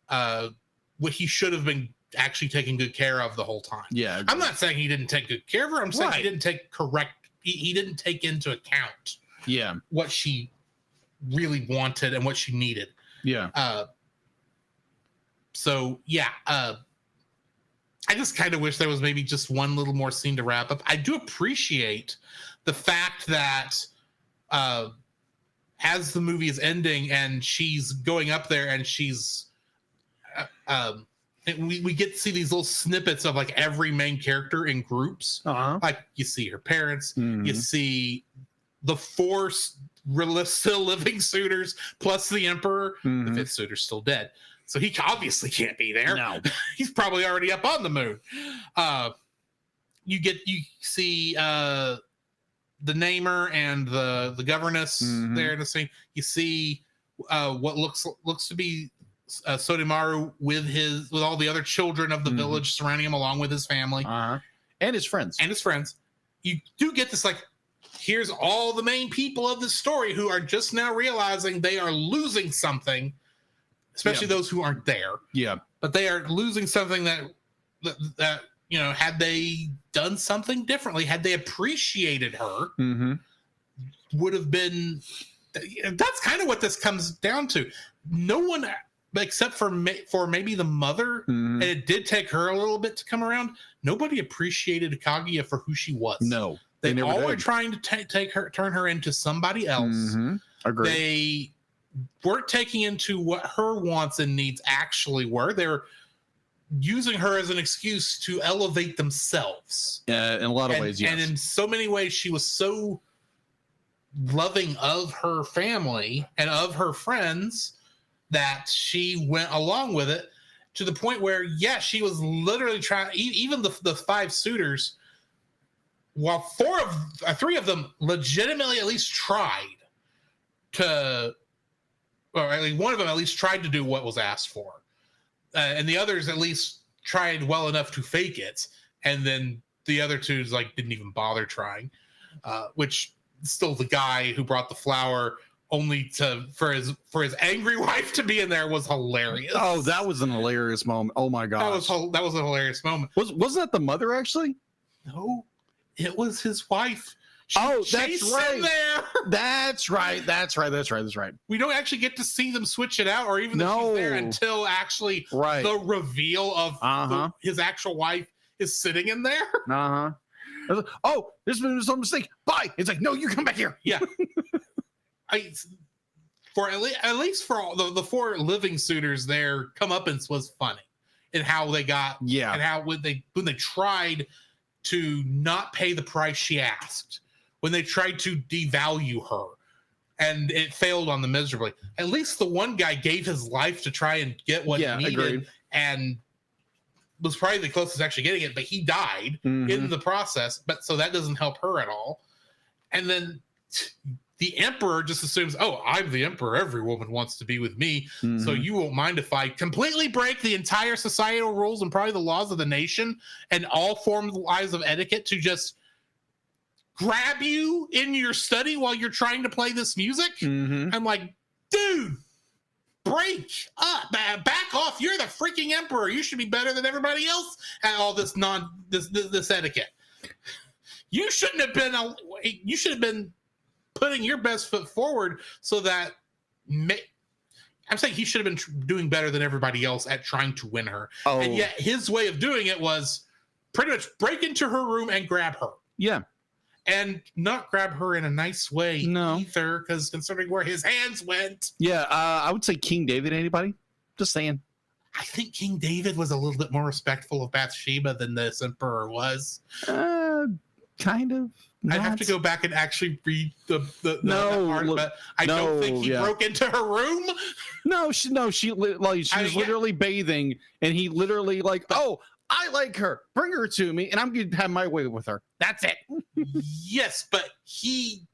what he should have been actually taking good care of the whole time. Yeah, I'm not saying he didn't take good care of her. I'm saying he didn't take he didn't take into account what she really wanted and what she needed. Yeah. I just kind of wish there was maybe just one little more scene to wrap up. I do appreciate the fact that as the movie is ending and she's going up there and she's we get to see these little snippets of like every main character in groups. Like you see her parents, you see the four still living suitors plus the emperor. The fifth suitor's still dead, so he obviously can't be there. No, he's probably already up on the moon. You see the namer and the governess there in the scene. You see what looks to be Sodemaru with all the other children of the village surrounding him, along with his family and his friends. You do get this, like, here's all the main people of this story who are just now realizing they are losing something, especially those who aren't there. Yeah, but they are losing something that had they done something differently, had they appreciated her, would have been. That's kind of what this comes down to. No one, except for maybe the mother, and it did take her a little bit to come around. Nobody appreciated Kaguya for who she was. No, they all were trying to turn her into somebody else. Agreed. They weren't taking into what her wants and needs actually were. They're using her as an excuse to elevate themselves. Yeah, in a lot of ways, yes. And in so many ways, she was so loving of her family and of her friends that she went along with it to the point where, she was literally trying. Even the five suitors, while three of them legitimately at least tried to, or at least one of them at least tried to do what was asked for, and the others at least tried well enough to fake it, and then the other two didn't even bother trying, which still the guy who brought the flower only for his angry wife to be in there was hilarious. Oh, that was an hilarious moment. Oh my gosh. That was a hilarious moment. Wasn't that the mother actually? No, it was his wife. That's right. That's right. We don't actually get to see them switch it out or even she's there until actually the reveal of his actual wife is sitting in there. Oh, there's been some mistake. Bye. It's like, no, you come back here. Yeah. for at least for all the four living suitors, their comeuppance was funny, and how they got and how when they tried to not pay the price she asked, when they tried to devalue her, and it failed on them miserably. At least the one guy gave his life to try and get what he needed, and was probably the closest to actually getting it, but he died in the process. But so that doesn't help her at all. And then the emperor just assumes, oh, I'm the emperor. Every woman wants to be with me. So you won't mind if I completely break the entire societal rules and probably the laws of the nation and all forms of etiquette to just grab you in your study while you're trying to play this music. I'm like, dude, break up, back off. You're the freaking emperor. You should be better than everybody else at all this this etiquette. You shouldn't have been. You should have been putting your best foot forward so that. I'm saying he should have been doing better than everybody else at trying to win her. And yet his way of doing it was pretty much break into her room and grab her. Yeah. And not grab her in a nice way either, because considering where his hands went. Yeah, I would say King David. Anybody? Just saying. I think King David was a little bit more respectful of Bathsheba than this emperor was. Kind of. Not. I'd have to go back and actually read the part, but I don't think he broke into her room. She was literally bathing, and he literally I like her. Bring her to me, and I'm going to have my way with her. That's it. Yes, but she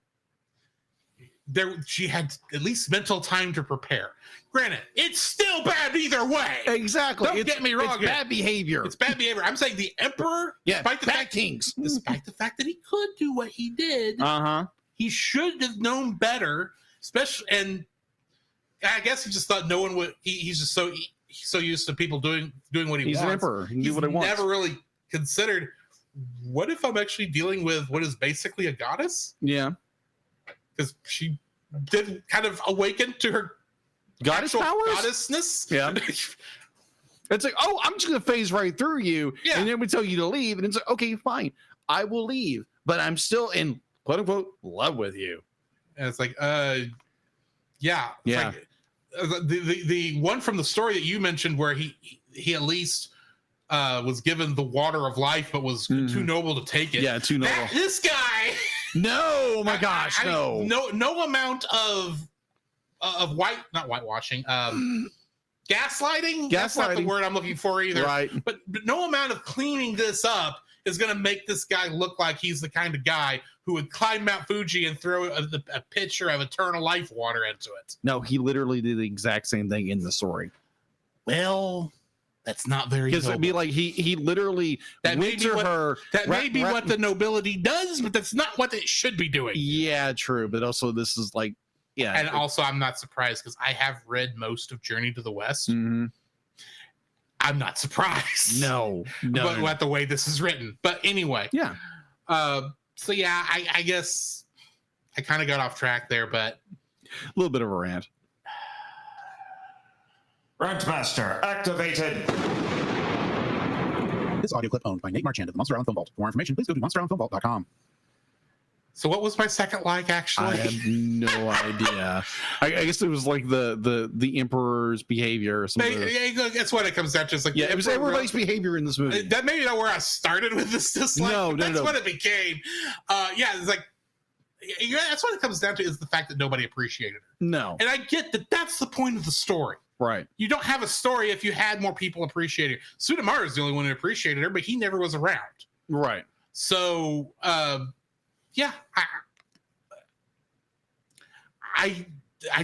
had at least mental time to prepare. Granted, it's still bad either way. Exactly. Don't get me wrong. It's bad behavior. It's bad behavior. I'm saying the emperor, despite the fact that he could do what he did, he should have known better. Especially, and I guess he just thought no one would. He's just so used to people doing what he wants. He's an emperor. He knew what he wants. Never really considered, what if I'm actually dealing with what is basically a goddess? Yeah. Because she did kind of awaken to her goddess powers? Goddessness. Yeah. It's like, oh, I'm just going to phase right through you. Yeah. And then we tell you to leave. And it's like, okay, fine. I will leave. But I'm still in, quote unquote, love with you. And it's like, yeah. Like, the one from the story that you mentioned where he at least was given the water of life, but was too noble to take it. Yeah, too noble. This guy. No, oh my gosh, no. No amount of not whitewashing. Gaslighting. That's not the word I'm looking for either. Right. But no amount of cleaning this up is going to make this guy look like he's the kind of guy who would climb Mount Fuji and throw a pitcher of eternal life water into it. No, he literally did the exact same thing in the story. Well, that's not very. Because it'd be like he literally went to her. That may be what the nobility does, but that's not what it should be doing. Yeah, true. But also, this is like, yeah. And also, I'm not surprised because I have read most of Journey to the West. I'm not surprised. No. But what the way this is written. But anyway. Yeah. So yeah, I guess I kind of got off track there, but a little bit of a rant. Rantmaster activated. This audio clip owned by Nate Marchand of the Monster Island Film Vault. For more information, please go to monsterislandfilmvault.com. So what was my second like, actually? I have no idea. I guess it was like the emperor's behavior or something. That's what it comes down to. It's like, yeah, it was everybody's behavior in this movie. That maybe not where I started with this dislike. No, that's what it became. Yeah, it's like, that's what it comes down to, is the fact that nobody appreciated her. No. And I get that that's the point of the story. Right. You don't have a story if you had more people appreciating her. Sudamara is the only one who appreciated her, but he never was around. Right. So, yeah, I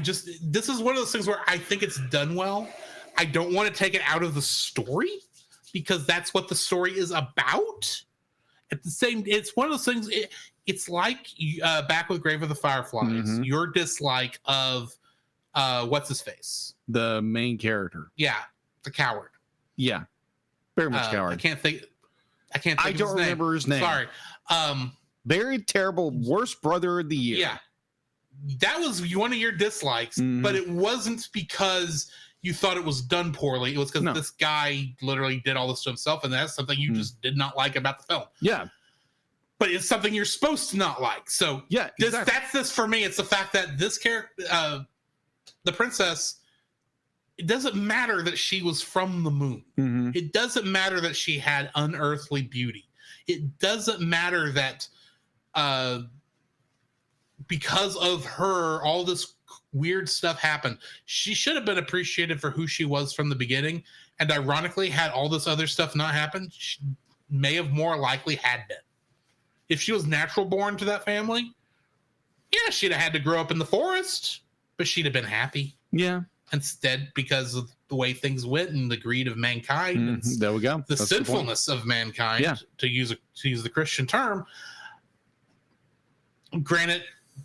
just, this is one of those things where I think it's done well. I don't want to take it out of the story because that's what the story is about. At the same, it's one of those things. It's like back with Grave of the Fireflies. Your dislike of what's his face, the main character. Yeah, the coward. Yeah, very much coward. I can't think. I don't remember his name. Sorry. Very terrible, worst brother of the year. Yeah, that was one of your dislikes, but it wasn't because you thought it was done poorly. It was because this guy literally did all this to himself, and that's something you just did not like about the film. Yeah, but it's something you're supposed to not like. So yeah, that's this for me. It's the fact that this character, the princess, it doesn't matter that she was from the moon. Mm-hmm. It doesn't matter that she had unearthly beauty. It doesn't matter that because of her, all this weird stuff happened. She should have been appreciated for who she was from the beginning. And ironically, had all this other stuff not happened, she may have more likely had been. If she was natural born to that family, yeah, she'd have had to grow up in the forest, but she'd have been happy. Yeah. Instead, because of the way things went and the greed of mankind, and There we go. the That's sinfulness of mankind, Yeah. to use the Christian term. Granted,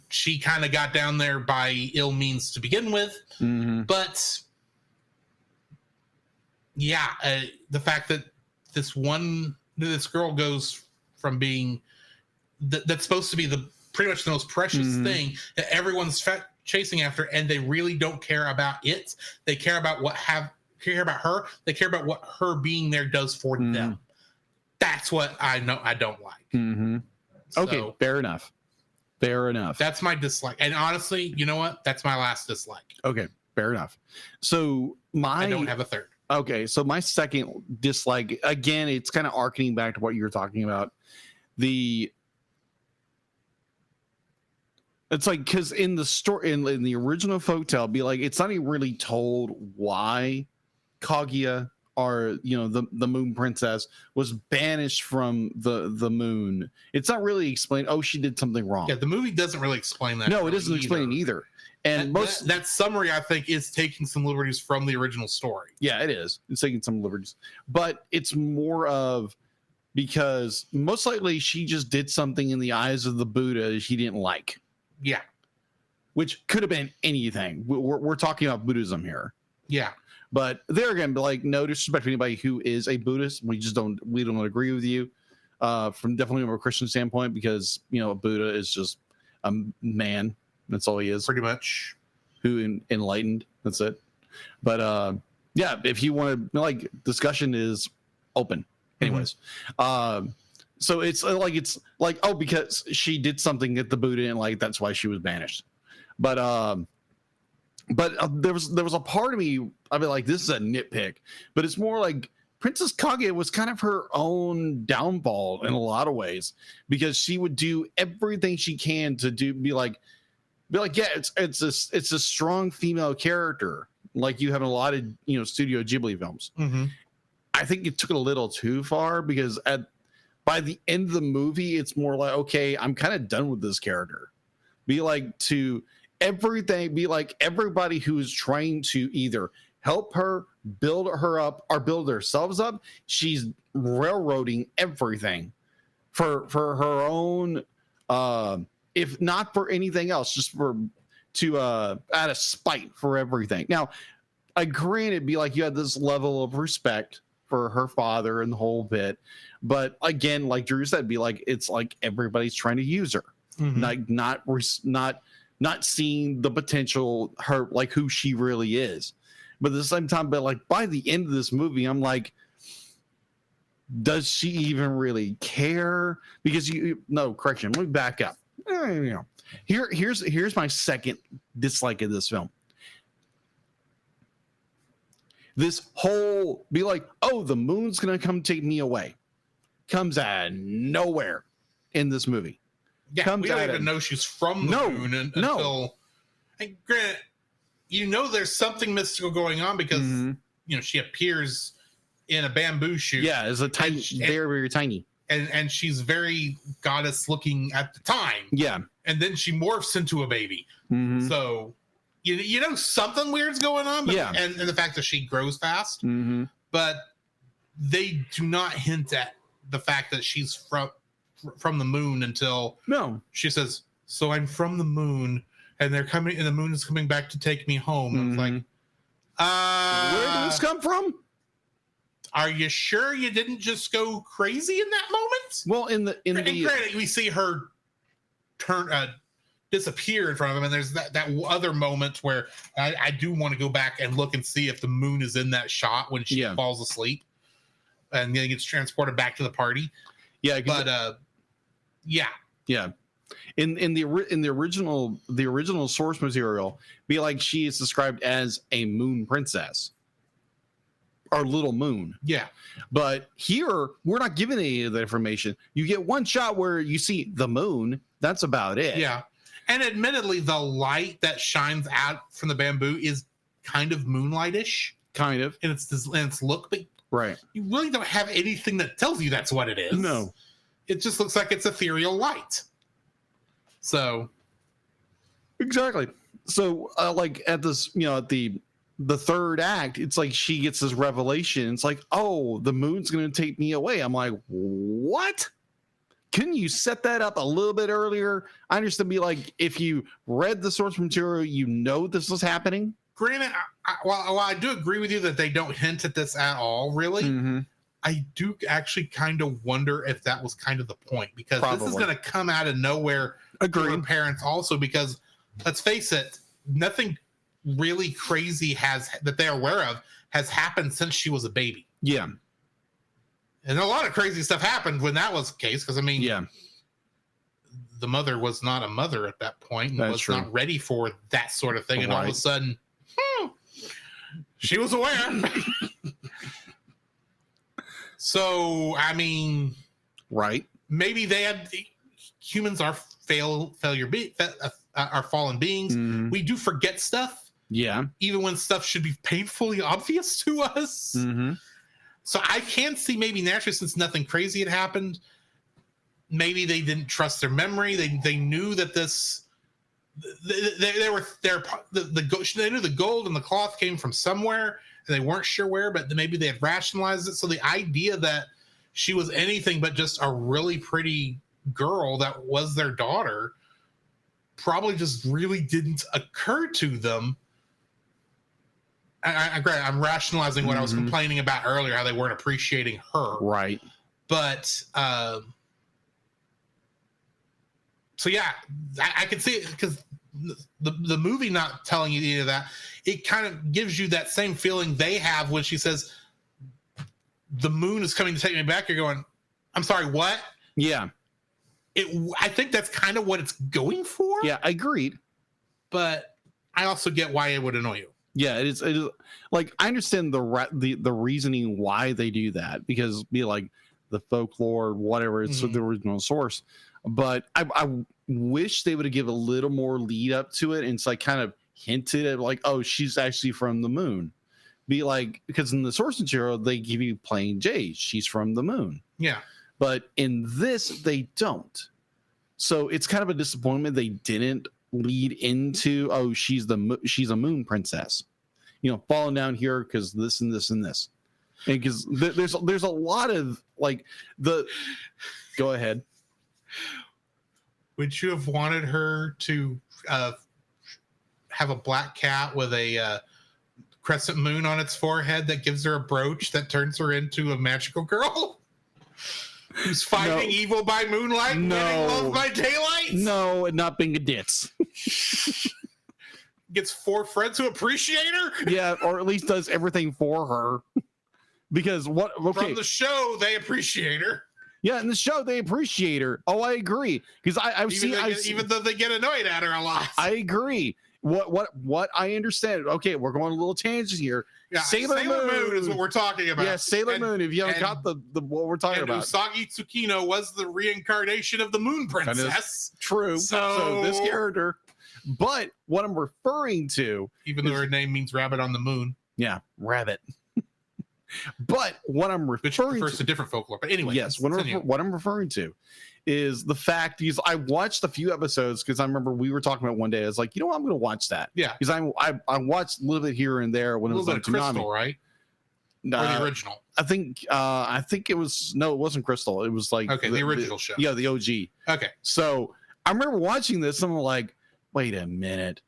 she kind of got down there by ill means to begin with, but yeah, the fact that this girl goes from being that's supposed to be the pretty much the most precious thing that everyone's chasing after, and they really don't care about it. They care about her. They care about what her being there does for them. That's what I don't like. Okay, So, fair enough. Fair enough. that's my dislike. And honestly, you know what? That's my last dislike. Okay, fair enough. So I don't have a third. Okay, so my second dislike, again, it's kind of arcing back to what you were talking about. It's like, because in the story, in the original folktale, be like, it's not even really told why Kaguya, or the moon princess, was banished from the moon. It's not really explained. Oh, she did something wrong. Yeah, the movie doesn't really explain that. No, it doesn't explain either. And that summary, I think, is taking some liberties from the original story. Yeah, it is. It's taking some liberties, but it's more of, because most likely she just did something in the eyes of the Buddha she didn't like. Yeah, which could have been anything. We're talking about Buddhism here. Yeah, but there again, like, no disrespect to anybody who is a Buddhist. We don't agree with you from definitely from a Christian standpoint, because Buddha is just a man. That's all he is, pretty much. Who enlightened. That's it. But yeah, if you want to, like, discussion is open. Anyways, so it's like, oh, because she did something that the Buddha didn't like, that's why she was banished. But there was a part of me, I'd be like, this is a nitpick, but it's more like Princess Kaguya was kind of her own downfall in a lot of ways, because she would do everything she can to be like, yeah, it's a strong female character, like you have in a lot of Studio Ghibli films. I think it took it a little too far, because by the end of the movie, it's more like, okay, I'm kind of done with this character. Be like everybody who's trying to either help her, build her up, or build themselves up, she's railroading everything for her own, if not for anything else, just out of spite for everything. Now, I granted, be like, you had this level of respect for her father and the whole bit, but again, like Drew said, be like, it's like everybody's trying to use her, like not seeing the potential, her, like, who she really is. But at the same time, but like, by the end of this movie, I'm like, does she even really care? Because correction, let me back up. Here's my second dislike of this film. This whole be like, oh, the moon's gonna come take me away, comes out of nowhere in this movie. Yeah, we don't even know she's from the moon until. And granted, there's something mystical going on, because she appears in a bamboo shoot. Yeah, it's a tiny, very, very tiny, and she's very goddess looking at the time. Yeah, and then she morphs into a baby. So something weird's going on. But, yeah, and the fact that she grows fast. But they do not hint at the fact that she's from the moon until she says, "So I'm from the moon, and they're coming, and the moon is coming back to take me home." And it's like, where did this come from? Are you sure you didn't just go crazy in that moment? Well, granted, we see her disappear in front of him, and there's that other moment where I do want to go back and look and see if the moon is in that shot when she falls asleep and then gets transported back to the party. Yeah, but yeah. In the original source material, be like she is described as a moon princess or little moon. Yeah. But here we're not given any of the information. You get one shot where you see the moon. That's about it. Yeah. And admittedly, the light that shines out from the bamboo is kind of moonlightish. Kind of. And its look, but right. You really don't have anything that tells you that's what it is. No. It just looks like it's ethereal light. So. Exactly. So, like at this, at the third act, it's like she gets this revelation. It's like, oh, the moon's going to take me away. I'm like, what? Couldn't you set that up a little bit earlier? I understand. Be like, if you read the source material, this was happening. Granted, while I do agree with you that they don't hint at this at all, really, Mm-hmm. I do actually kind of wonder if that was kind of the point, because Probably. this is going to come out of nowhere. Agreed. To her parents also, because let's face it, nothing really crazy that they're aware of has happened since she was a baby. Yeah. And a lot of crazy stuff happened when that was the case, because yeah, the mother was not a mother at that point and was not ready for that sort of thing. And all of a sudden, she was aware. So, I mean, right. Maybe humans are are fallen beings. Mm-hmm. We do forget stuff. Yeah. Even when stuff should be painfully obvious to us. Mm-hmm. So I can see maybe naturally, since nothing crazy had happened, maybe they didn't trust their memory. They knew that they knew the gold and the cloth came from somewhere, and they weren't sure where, but maybe they had rationalized it. So the idea that she was anything but just a really pretty girl that was their daughter probably just really didn't occur to them. I'm rationalizing what I was complaining about earlier, how they weren't appreciating her. Right. But, so yeah, I can see it, because the movie not telling you any of that, it kind of gives you that same feeling they have when she says, the moon is coming to take me back. You're going, I'm sorry, what? Yeah. I think that's kind of what it's going for. Yeah, I agreed. But I also get why it would annoy you. Yeah, it is like, I understand the reasoning why they do that, because be like the folklore, whatever, it's the original source. But I wish they would have given a little more lead up to it, and it's like kind of hinted at like, oh, she's actually from the moon. Be like, because in the source material they give you plain J, she's from the moon. Yeah. But in this they don't. So it's kind of a disappointment they didn't lead into, oh, she's a moon princess, falling down here because this and this and this, and because there's a lot of like go ahead. Would you have wanted her to have a black cat with a crescent moon on its forehead that gives her a brooch that turns her into a magical girl who's fighting evil by moonlight, winning love by daylight? No, and not being a ditz. Gets 4 friends who appreciate her? Yeah, or at least does everything for her. Because from the show, they appreciate her. Yeah, in the show, they appreciate her. Oh, I agree. Because even though they get annoyed at her a lot. I agree. What I understand. Okay, we're going a little tangent here. Yeah, Sailor Moon is what we're talking about. Yeah, Sailor Moon. If you haven't got the what we're talking about, Usagi Tsukino was the reincarnation of the Moon Princess. True. So this character. But what I'm referring to, even though her name means rabbit on the moon. Yeah, rabbit. But what I'm referring to, a different folklore. But anyway, yes, what I'm referring to is the fact, because I watched a few episodes, because I remember we were talking about one day. I was like, I'm going to watch that. Yeah, because I watched a little bit here and there when it was on Crystal, right? Or the original. I think it was it wasn't Crystal. It was like the original show. Yeah, the OG. Okay, so I remember watching this and I'm like, wait a minute,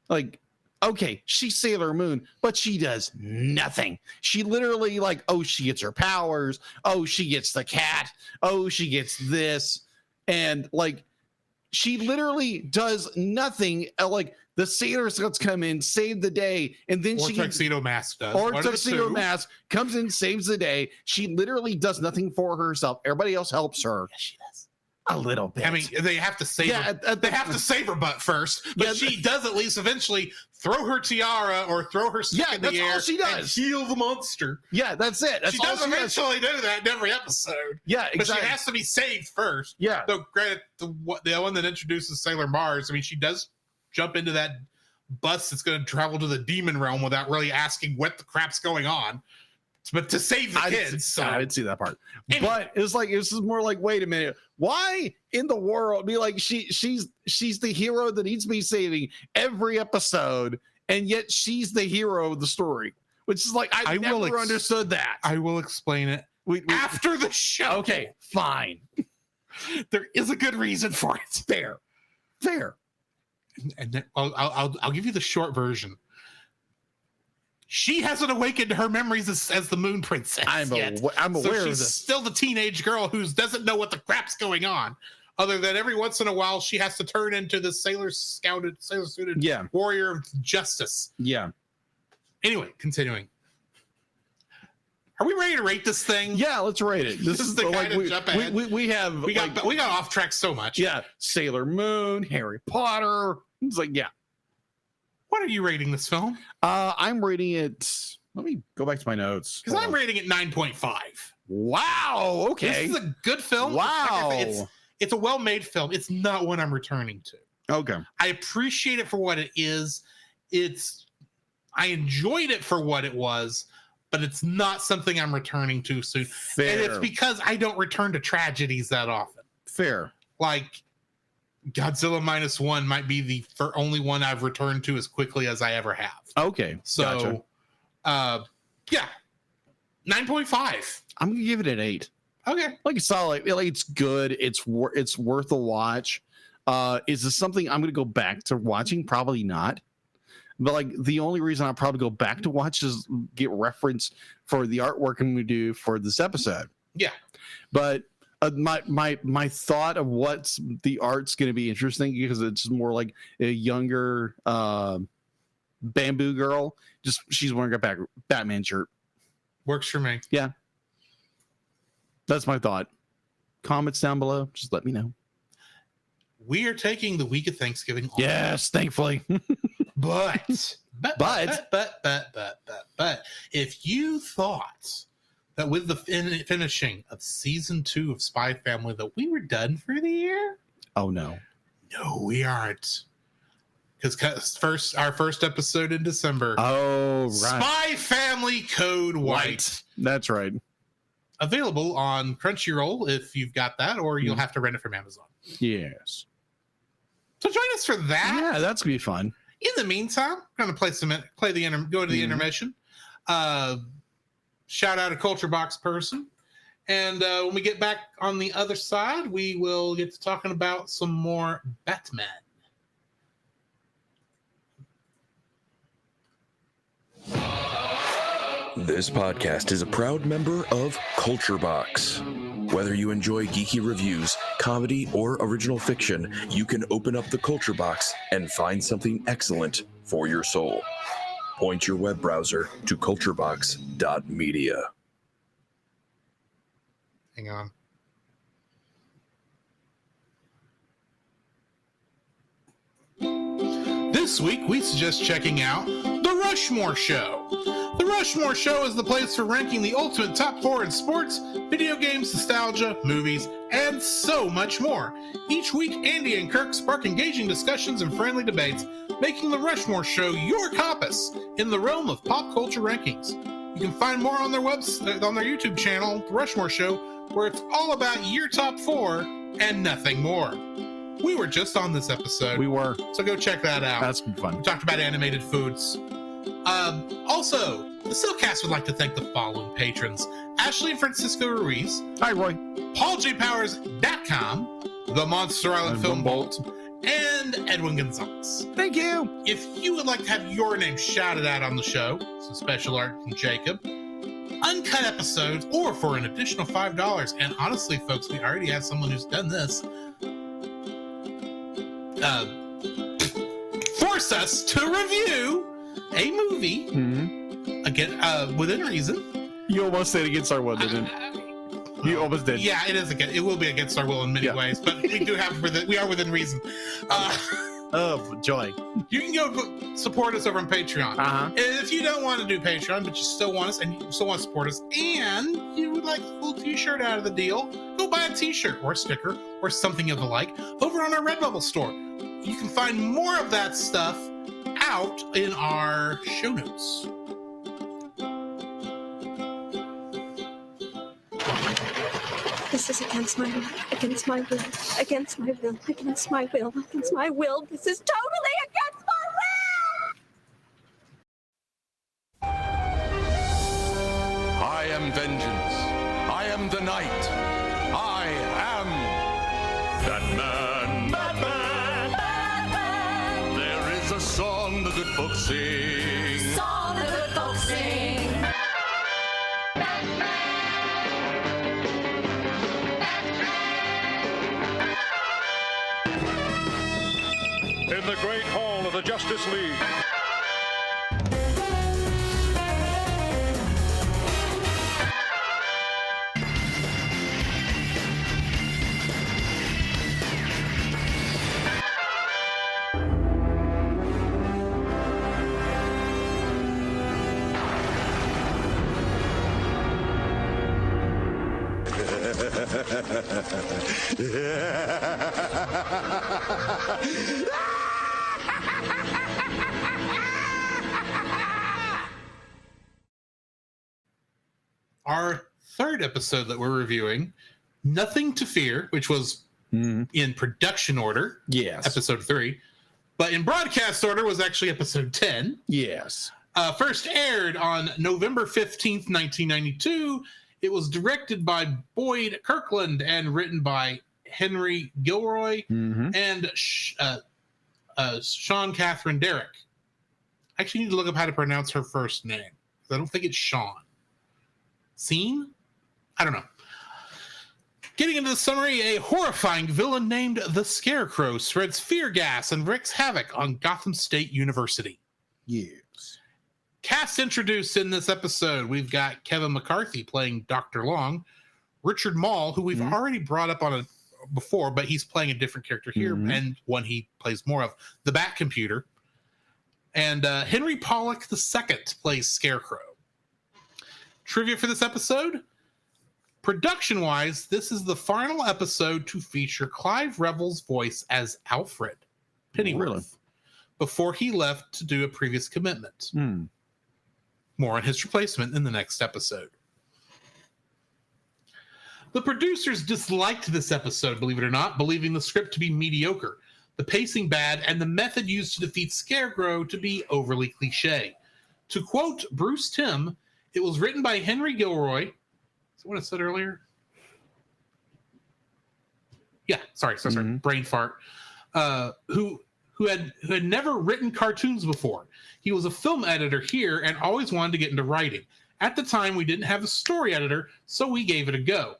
like. Okay, she's Sailor Moon, but she does nothing. She literally she gets her powers. Oh, she gets the cat. Oh, she gets this. And she literally does nothing. The Sailor Scouts come in, save the day, and then Tuxedo Mask does. Or Tuxedo Mask comes in, saves the day. She literally does nothing for herself. Everybody else helps her. Yes, she does. A little bit. I mean, they have to save her. They have to save her butt first, but she does at least eventually throw her tiara or throw her stick in the air all she does. and heal the monster. Yeah, that's it. That's She does eventually do that in every episode. Yeah, exactly. But she has to be saved first. Yeah. So, granted, the one that introduces Sailor Mars, I mean, she does jump into that bus that's going to travel to the demon realm without really asking what the crap's going on. But to save the kids. I didn't see that part. Anyway. But it's like, this is more like, wait a minute. Why in the world be like she's the hero that needs to be saving every episode, and yet she's the hero of the story, which is like I never understood that. I will explain it after the show. Okay, fine. There is a good reason for it. Fair. And then I'll give you the short version. She hasn't awakened her memories as the Moon Princess. I'm aware of this. She's still the teenage girl who doesn't know what the crap's going on. Other than every once in a while, she has to turn into the sailor suited warrior of justice. Yeah. Anyway, continuing. Are we ready to rate this thing? Yeah, let's rate it. This is the kind of jump ahead. We got off track so much. Yeah, Sailor Moon, Harry Potter. It's like, yeah. What are you rating this film? I'm rating it. Let me go back to my notes. Because I'm rating it 9.5. Wow. Okay. This is a good film. Wow. It's a well-made film. It's not one I'm returning to. Okay. I appreciate it for what it is. I enjoyed it for what it was, but it's not something I'm returning to soon. Fair. And it's because I don't return to tragedies that often. Fair. Like Godzilla -1 might be the only one I've returned to as quickly as I ever have. Okay. So, yeah, 9.5. I'm gonna give it an 8. Okay. Like it's solid. Like it's good. It's worth a watch. Is this something I'm gonna go back to watching? Probably not. But like the only reason I'll probably go back to watch is get reference for the artwork I'm gonna do for this episode. Yeah. But my thought of what's the art's going to be interesting because it's more like a younger bamboo girl. Just she's wearing a Batman shirt. Works for me. Yeah, that's my thought. Comments down below. Just let me know. We are taking the week of Thanksgiving off. Yes, thankfully. But if you thought that with the finishing of season 2 of Spy Family that we were done for the year? Oh no, we aren't. Because our first episode in December. Oh right, Spy Family Code White. That's right. Available on Crunchyroll if you've got that, or you'll have to rent it from Amazon. Yes. So join us for that. Yeah, that's gonna be fun. In the meantime, I'm going to go to the intermission. Shout out a Culture Box person. And when we get back on the other side, we will get to talking about some more Batman. This podcast is a proud member of Culture Box. Whether you enjoy geeky reviews, comedy, or original fiction, you can open up the Culture Box and find something excellent for your soul. Point your web browser to culturebox.media. Hang on. This week, we suggest checking out The Rushmore Show. The Rushmore Show is the place for ranking the ultimate top 4 in sports, video games, nostalgia, movies, and so much more. Each week, Andy and Kirk spark engaging discussions and friendly debates, making The Rushmore Show your compass in the realm of pop culture rankings. You can find more on their website, on their YouTube channel, The Rushmore Show, where it's all about your top 4 and nothing more. We were just on this episode. We were. So go check that out. That's fun. We talked about animated foods. Also, the Silcast would like to thank the following patrons: Ashley and Francisco Ruiz. Hi, Roy. PaulJPowers.com, the Monster Island Film Vault, and Edwin Gonzalez. Thank you. If you would like to have your name shouted out on the show, some special art from Jacob, uncut episodes, or for an additional $5, and honestly, folks, we already have someone who's done this, force us to review a movie, again, within reason. You almost said against our one, didn't You almost did. Yeah, it is it will be against our will in many ways, but we are within reason. Oh, joy. You can go support us over on Patreon. And if you don't want to do Patreon, but you still want us and you still want to support us, and you would like a cool t-shirt out of the deal, go buy a t-shirt or a sticker or something of the like over on our Redbubble store. You can find more of that stuff out in our show notes. This is against my will, against my will, against my will, against my will, against my will. This is totally against my will! I am vengeance. I am the night. I am Batman. Batman. Batman. There is a song the good folks sing. Song the good folks sing. In the great hall of the Justice League. Our third episode that we're reviewing, Nothing to Fear, which was in production order, Yes. episode 3, but in broadcast order was actually episode 10. Yes. First aired on November 15th, 1992. It was directed by Boyd Kirkland and written by Henry Gilroy and Sean Catherine Derrick. I actually need to look up how to pronounce her first name. I don't think it's Sean. Scene? I don't know. Getting into the summary, a horrifying villain named the Scarecrow spreads fear gas and wreaks havoc on Gotham State University. Yes. Cast introduced in this episode, we've got Kevin McCarthy playing Dr. Long, Richard Mall, who we've already brought up on before, but he's playing a different character here, and one he plays more of, the Bat Computer. And Henry Pollock II plays Scarecrow. Trivia for this episode: production-wise, this is the final episode to feature Clive Revel's voice as Alfred Pennyworth before he left to do a previous commitment. More on his replacement in the next episode. The producers disliked this episode, believe it or not, believing the script to be mediocre, the pacing bad, and the method used to defeat Scarecrow to be overly cliche. To quote Bruce Timm, it was written by Henry Gilroy. Is that what I said earlier? Yeah, sorry, brain fart. Who had never written cartoons before. He was a film editor here and always wanted to get into writing. At the time, we didn't have a story editor, so we gave it a go.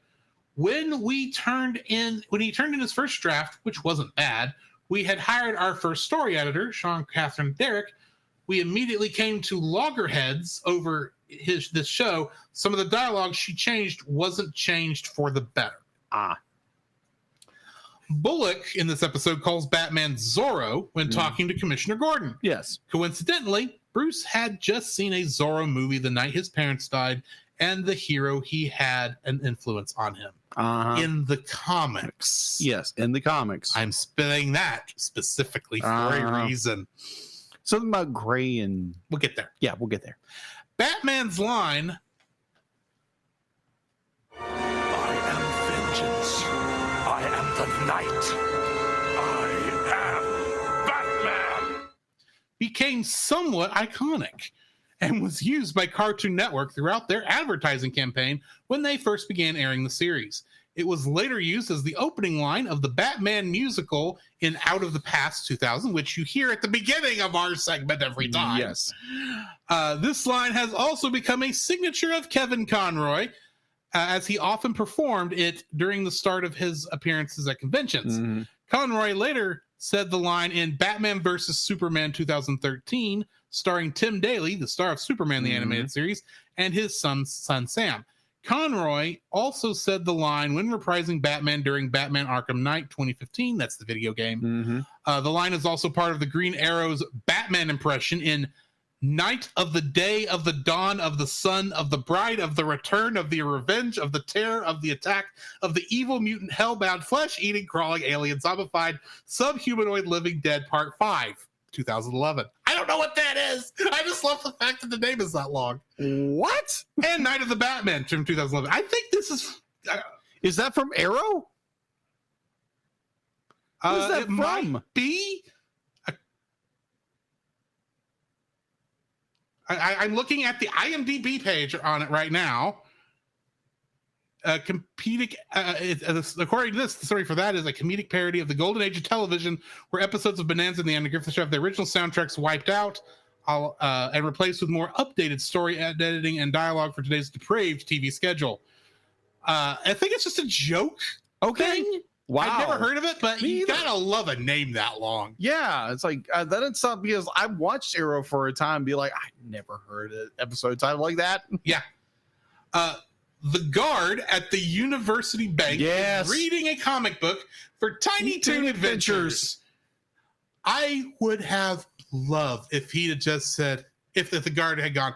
When he turned in his first draft, which wasn't bad, we had hired our first story editor, Sean Catherine Derrick. We immediately came to loggerheads over this show. Some of the dialogue she changed wasn't changed for the better. Bullock in this episode calls Batman Zorro when talking to Commissioner Gordon. Yes. Coincidentally, Bruce had just seen a Zorro movie the night his parents died, and the hero he had an influence on him. In the comics. Yes, in the comics. I'm spelling that specifically for a reason. Something about gray and... We'll get there. Yeah, we'll get there. Batman's line, I am vengeance. I am the night. I am Batman. became somewhat iconic and was used by Cartoon Network throughout their advertising campaign when they first began airing the series. It was later used as the opening line of the Batman musical in Out of the Past 2000, which you hear at the beginning of our segment every time. Yes. This line has also become a signature of Kevin Conroy, as he often performed it during the start of his appearances at conventions. Mm-hmm. Conroy later said the line in Batman vs. Superman 2013, starring Tim Daly, the star of Superman, the animated series, and his son Sam. Conroy also said the line when reprising Batman during Batman Arkham Knight 2015. That's the video game. The line is also part of the Green Arrow's Batman impression in Night of the Day of the Dawn of the Sun of the Bride of the Return of the Revenge of the Terror of the Attack of the Evil Mutant Hellbound Flesh-Eating Crawling Alien Zombified Subhumanoid Living Dead Part 5, 2011. I don't know what that is. I just love the fact that the name is that long. What? And Night of the Batman from 2011. I think this is that from Arrow? What is that it from? Might be. I'm looking at the IMDb page on it right now. According to this, the story for that is a comedic parody of the golden age of television, where episodes of Bonanza and the Andy Griffith Show have the original soundtracks wiped out and replaced with more updated story editing and dialogue for today's depraved TV schedule. I think it's just a joke. Okay. Thing. Wow. I've never heard of it, but you gotta love a name that long. Yeah, it's like that. It's not because I watched Arrow for a time. Be like, I never heard an episode title like that. Yeah. The guard at the University Bank is reading a comic book for Tiny Toon Adventures. I would have loved if he had just said, if the guard had gone,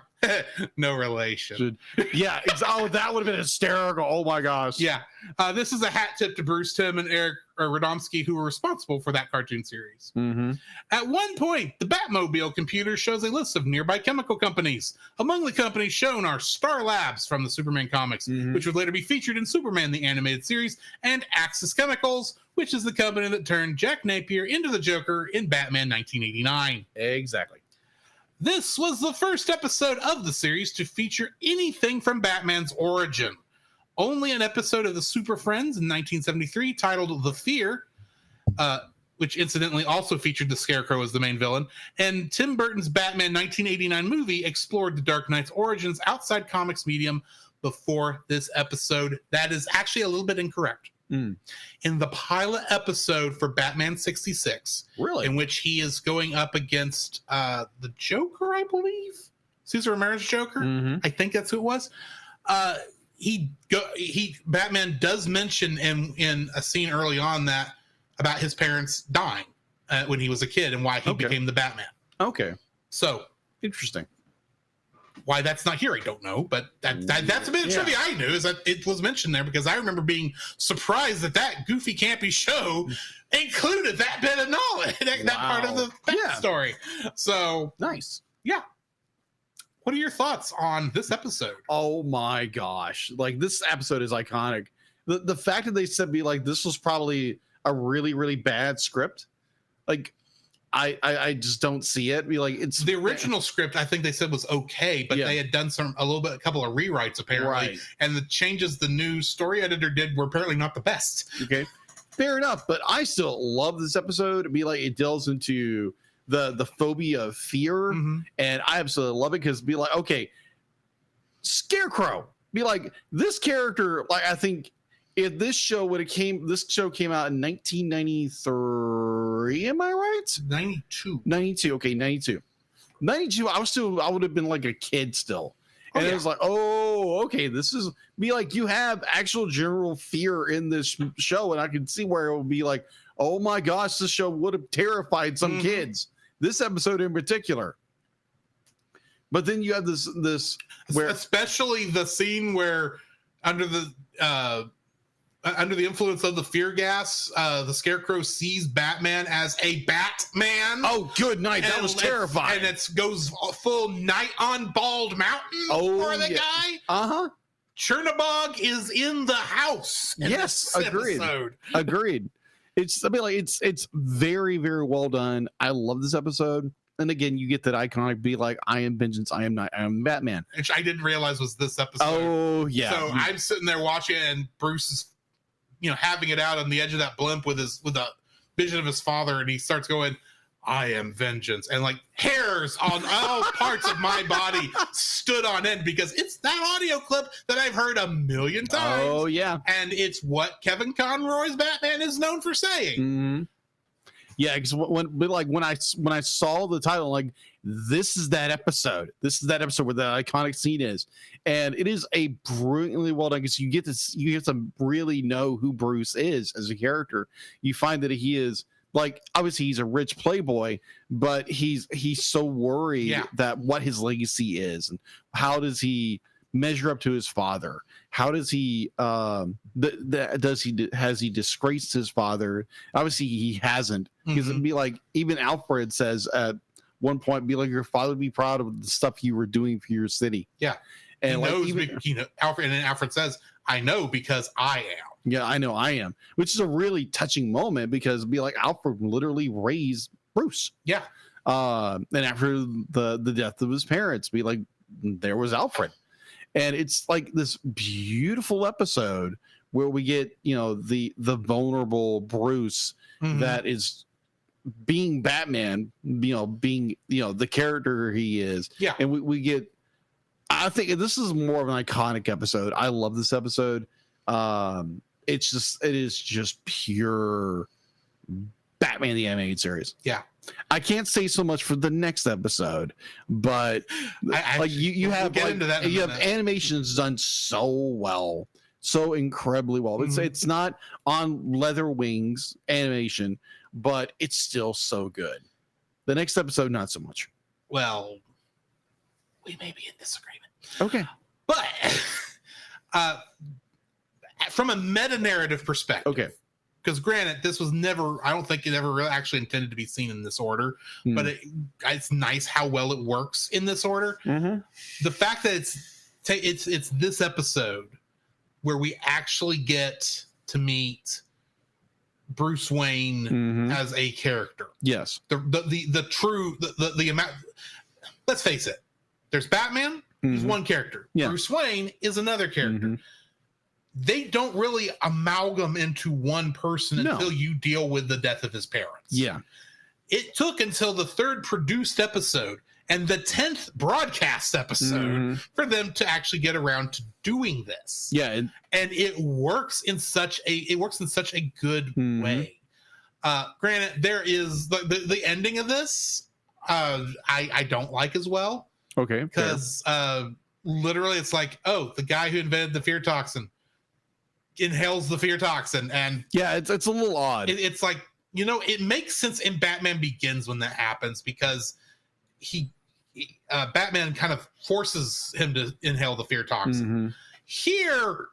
no relation. Yeah. That would have been hysterical. Oh my gosh. Yeah. This is a hat tip to Bruce Timm and Eric Radomski, who were responsible for that cartoon series. At one point, the Batmobile computer shows a list of nearby chemical companies. Among the companies shown are Star Labs from the Superman comics, which would later be featured in Superman the Animated Series, and Axis Chemicals, which is the company that turned Jack Napier into the Joker in Batman 1989. Exactly. This was the first episode of the series to feature anything from Batman's origin. Only an episode of the Super Friends in 1973 titled The Fear, which incidentally also featured the Scarecrow as the main villain, and Tim Burton's Batman 1989 movie explored the Dark Knight's origins outside comics medium before this episode. That is actually a little bit incorrect. In the pilot episode for Batman 66, in which he is going up against the Joker, I believe, Cesar Romero's Joker. I think that's who it was. Batman does mention in a scene early on that about his parents dying when he was a kid and why he became the Batman. Okay, so interesting. Why that's not here, I don't know, but that's a bit of trivia I knew, is that it was mentioned there, because I remember being surprised that goofy, campy show included that bit of knowledge, that part of the backstory. So nice. Yeah. What are your thoughts on this episode? Oh my gosh. Like, this episode is iconic. The fact that they said this was probably a really, really bad script. Like, I just don't see it. It's the original script. I think they said was okay, but they had done a couple of rewrites apparently, and the changes the new story editor did were apparently not the best. Okay, fair enough. But I still love this episode. It delves into the phobia of fear, and I absolutely love it because okay, Scarecrow. This character. I think if this show came out in 1993, am I right? 92. Okay, 92. I would have been like a kid still. And it was like, okay, this is you have actual general fear in this show, and I can see where it would be like, oh my gosh, this show would have terrified some kids. This episode in particular. But then you have this where, especially the scene where under the influence of the fear gas, the Scarecrow sees Batman as a Batman. Oh, good night. That was terrifying. And it goes full Night on Bald Mountain for the guy. Chernobog is in the house. Yes, agreed. Agreed. It's very, very well done. I love this episode. And again, you get that iconic I am vengeance, I am Batman. Which I didn't realize was this episode. Oh, yeah. So I'm sitting there watching, and Bruce is having it out on the edge of that blimp with a vision of his father, and he starts going, I am vengeance, and hairs on all parts of my body stood on end, because it's that audio clip that I've heard a million times. Oh yeah, and it's what Kevin Conroy's Batman is known for saying. Yeah, because when I saw the title, like, this is that episode. This is that episode where the iconic scene is, and it is a brilliantly well done. Because you get to really know who Bruce is as a character. You find that he is, like, obviously he's a rich playboy, but he's so worried that what his legacy is, and how does he measure up to his father? How does he has he disgraced his father? Obviously he hasn't, because it'd be like, even Alfred says at one point, be like, your father would be proud of the stuff you were doing for your city. Yeah. And he knows, Alfred, and then Alfred says, I know because I am. Yeah, I know I am, which is a really touching moment, because it'd be like, Alfred literally raised Bruce. Yeah. And after the death of his parents, be like, there was Alfred. And it's like this beautiful episode where we get, the vulnerable Bruce that is being Batman, being, the character he is. Yeah. And we get, I think this is more of an iconic episode. I love this episode. It is just pure Batman the Animated Series. Yeah. I can't say so much for the next episode, but you have animations done so well, so incredibly well. It's not on leather wings animation, but it's still so good. The next episode, not so much. Well, we may be in disagreement. Okay. But from a meta narrative perspective, okay. Because granted, this was never, I don't think it ever really actually intended to be seen in this order, but it's nice how well it works in this order. The fact that it's this episode where we actually get to meet Bruce Wayne as a character. Yes. The true amount. Let's face it. There's Batman. He's one character. Yeah. Bruce Wayne is another character. They don't really amalgam into one person until you deal with the death of his parents. Yeah. It took until the third produced episode and the 10th broadcast episode for them to actually get around to doing this. Yeah. And it works in such a good way. Granted, there is the ending of this, I don't like as well. Okay. Because literally it's like, the guy who invented the fear toxin inhales the fear toxin, and it's a little odd. It's like, it makes sense in Batman Begins when that happens, because Batman kind of forces him to inhale the fear toxin. Here,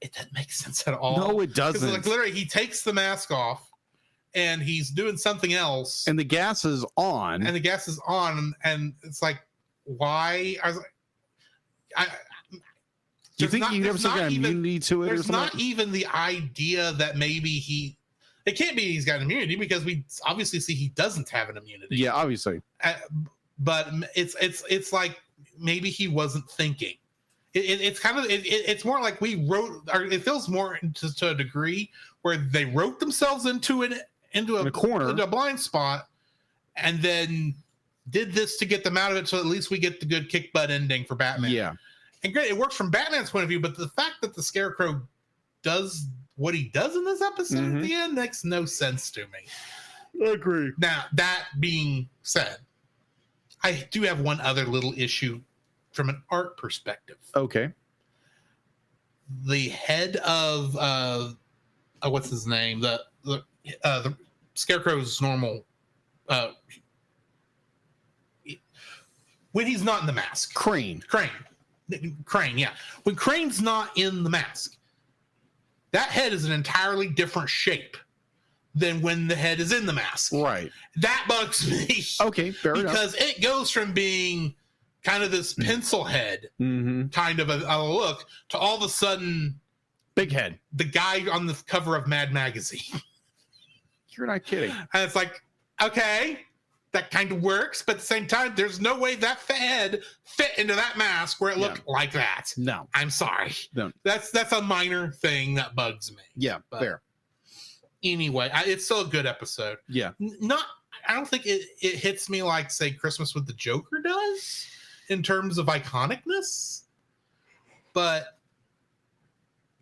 it doesn't make sense at all. No, it doesn't. Like, literally, he takes the mask off and he's doing something else, and the gas is on, and it's like, why? I was like, do you think you have some kind of immunity to it? There's not even the idea that maybe it can't be he's got immunity, because we obviously see he doesn't have an immunity. Yeah, obviously. But it's like maybe he wasn't thinking. It's kind of it's more like we wrote, or it feels more to a degree where they wrote themselves into a corner, into a blind spot, and then did this to get them out of it, so at least we get the good kick butt ending for Batman. Yeah. And great, it works from Batman's point of view, but the fact that the Scarecrow does what he does in this episode at the end makes no sense to me. I agree. Now, that being said, I do have one other little issue from an art perspective. Okay. The head of what's his name? The Scarecrow's normal when he's not in the mask. Crane, yeah. When Crane's not in the mask, that head is an entirely different shape than when the head is in the mask. Right. That bugs me. Okay, fair enough. Because it goes from being kind of this pencil head kind of a look to all of a sudden big head. The guy on the cover of Mad Magazine. You're not kidding. And it's like, okay, that kind of works, but at the same time, there's no way that head fit into that mask where it looked like that. No. I'm sorry. No. That's a minor thing that bugs me. Yeah, but fair. Anyway, it's still a good episode. Yeah. I don't think it hits me like, say, Christmas with the Joker does in terms of iconicness. But,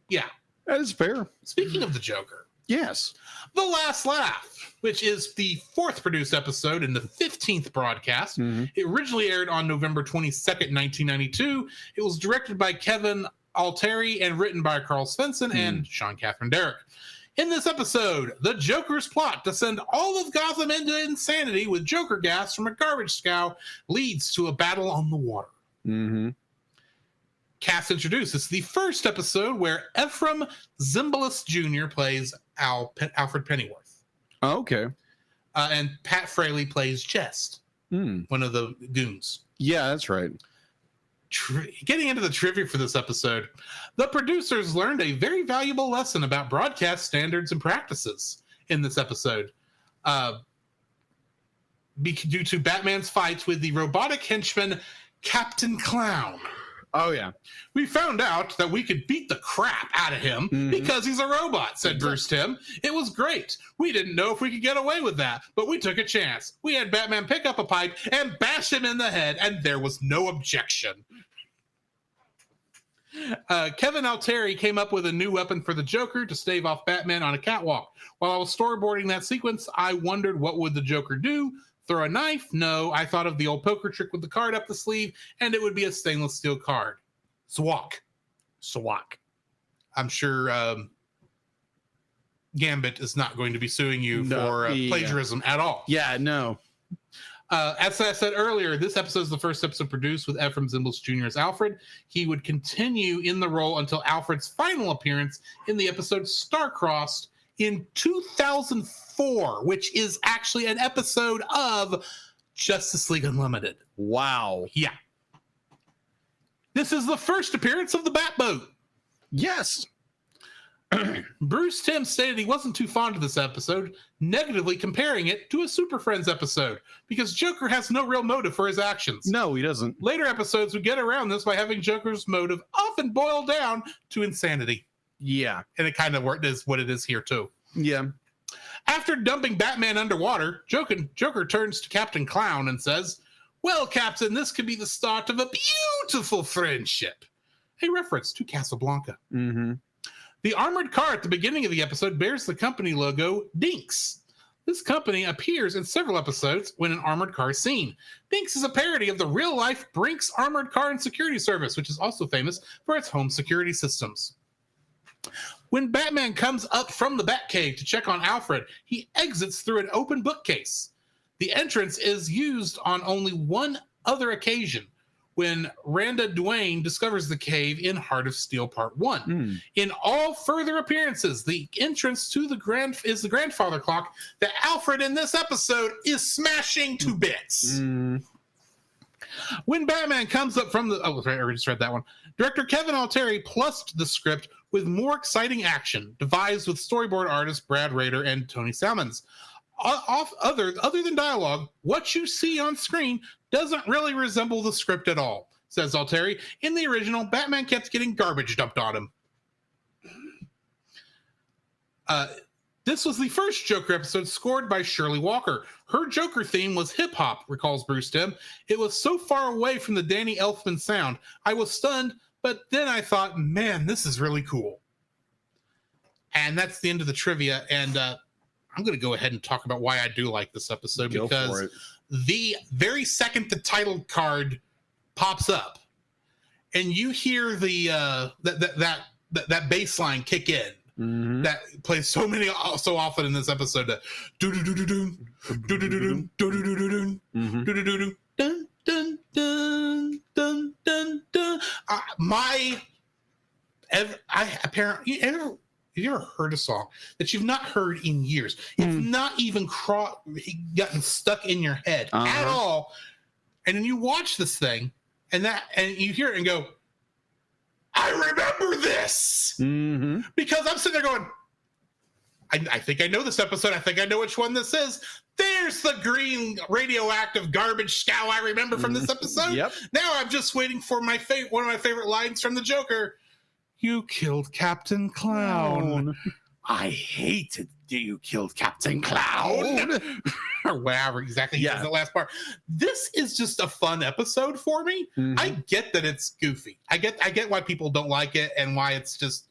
yeah. That is fair. Speaking of the Joker, Yes. The Last Laugh, which is the 4th produced episode in the 15th broadcast. It originally aired on November 22nd, 1992. It was directed by Kevin Alteri and written by Carl Svensson and Sean Catherine Derrick. In this episode, the Joker's plot to send all of Gotham into insanity with Joker gas from a garbage scow leads to a battle on the water. Cast introduced. It's the first episode where Ephraim Zimbalist Jr. plays Alfred Pennyworth. Oh, okay. And Pat Fraley plays Jest, one of the goons. Yeah, that's right. Getting into the trivia for this episode, the producers learned a very valuable lesson about broadcast standards and practices in this episode. Due to Batman's fights with the robotic henchman Captain Clown. Oh, yeah. We found out that we could beat the crap out of him because he's a robot, said Bruce Timm. It was great. We didn't know if we could get away with that, but we took a chance. We had Batman pick up a pipe and bash him in the head, and there was no objection. Kevin Alteri came up with a new weapon for the Joker to stave off Batman on a catwalk. While I was storyboarding that sequence, I wondered what would the Joker do? Throw a knife? No, I thought of the old poker trick with the card up the sleeve, and it would be a stainless steel card. Swak. I'm sure Gambit is not going to be suing you for plagiarism at all. Yeah, no. As I said earlier, this episode is the first episode produced with Ephraim Zimbalist Jr. as Alfred. He would continue in the role until Alfred's final appearance in the episode Star-Crossed in 2004, which is actually an episode of Justice League Unlimited. Wow. Yeah. This is the first appearance of the Batboat. Yes. Bruce Timm stated he wasn't too fond of this episode, negatively comparing it to a Super Friends episode, because Joker has no real motive for his actions. No, he doesn't. Later episodes would get around this by having Joker's motive often boil down to insanity. Yeah. And it kind of is what it is here, too. Yeah. After dumping Batman underwater, Joker turns to Captain Clown and says, "Well, Captain, this could be the start of a beautiful friendship." A reference to Casablanca. The armored car at the beginning of the episode bears the company logo, Dinks. This company appears in several episodes when an armored car is seen. Dinks is a parody of the real-life Brinks Armored Car and Security Service, which is also famous for its home security systems. When Batman comes up from the Batcave to check on Alfred, he exits through an open bookcase. The entrance is used on only one other occasion, when Randa Duane discovers the cave in Heart of Steel Part 1. In all further appearances, the entrance to the grandfather clock that Alfred in this episode is smashing to bits. When Batman comes up from the... Oh, sorry, I just read that one. Director Kevin Alteri plussed the script with more exciting action, devised with storyboard artists Brad Rader and Tony Salmons. Other than dialogue, what you see on screen doesn't really resemble the script at all, says Alteri. In the original, Batman kept getting garbage dumped on him. This was the first Joker episode scored by Shirley Walker. Her Joker theme was hip-hop, recalls Bruce Timm. It was so far away from the Danny Elfman sound. I was stunned, but then I thought, man, this is really cool. And that's the end of the trivia, and I'm going to go ahead and talk about why I do like this episode, because the very second the title card pops up and you hear the that bass line kick in that plays so often in this episode, that do do do do do do do do do do do do do do do dun dun dun dun dun dun. Have you ever heard a song that you've not heard in years? It's not even gotten stuck in your head at all. And then you watch this thing and you hear it and go, I remember this. Because I'm sitting there going, I think I know this episode. I think I know which one this is. There's the green radioactive garbage scow I remember from this episode. Yep. Now I'm just waiting for one of my favorite lines from the Joker. You killed Captain Clown. I hated you killed Captain Clown. Or whatever exactly he says the last part. This is just a fun episode for me. I get that it's goofy. I get why people don't like it and why it's just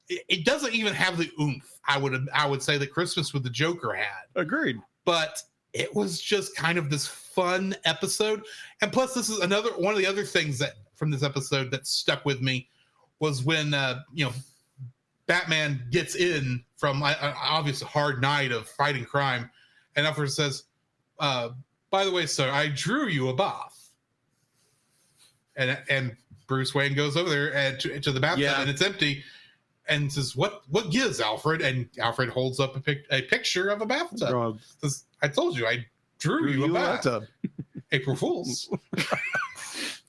it doesn't even have the oomph I would say that Christmas with the Joker had. Agreed. But it was just kind of this fun episode. And plus, this is another one of the other things that from this episode that stuck with me was when Batman gets in from an obvious hard night of fighting crime, and Alfred says, by the way, sir, I drew you a bath. And Bruce Wayne goes over there and to the bathtub, and it's empty, and says, "What gives, Alfred?" And Alfred holds up a picture of a bathtub. Says, "I told you, I drew you a bathtub." April Fools.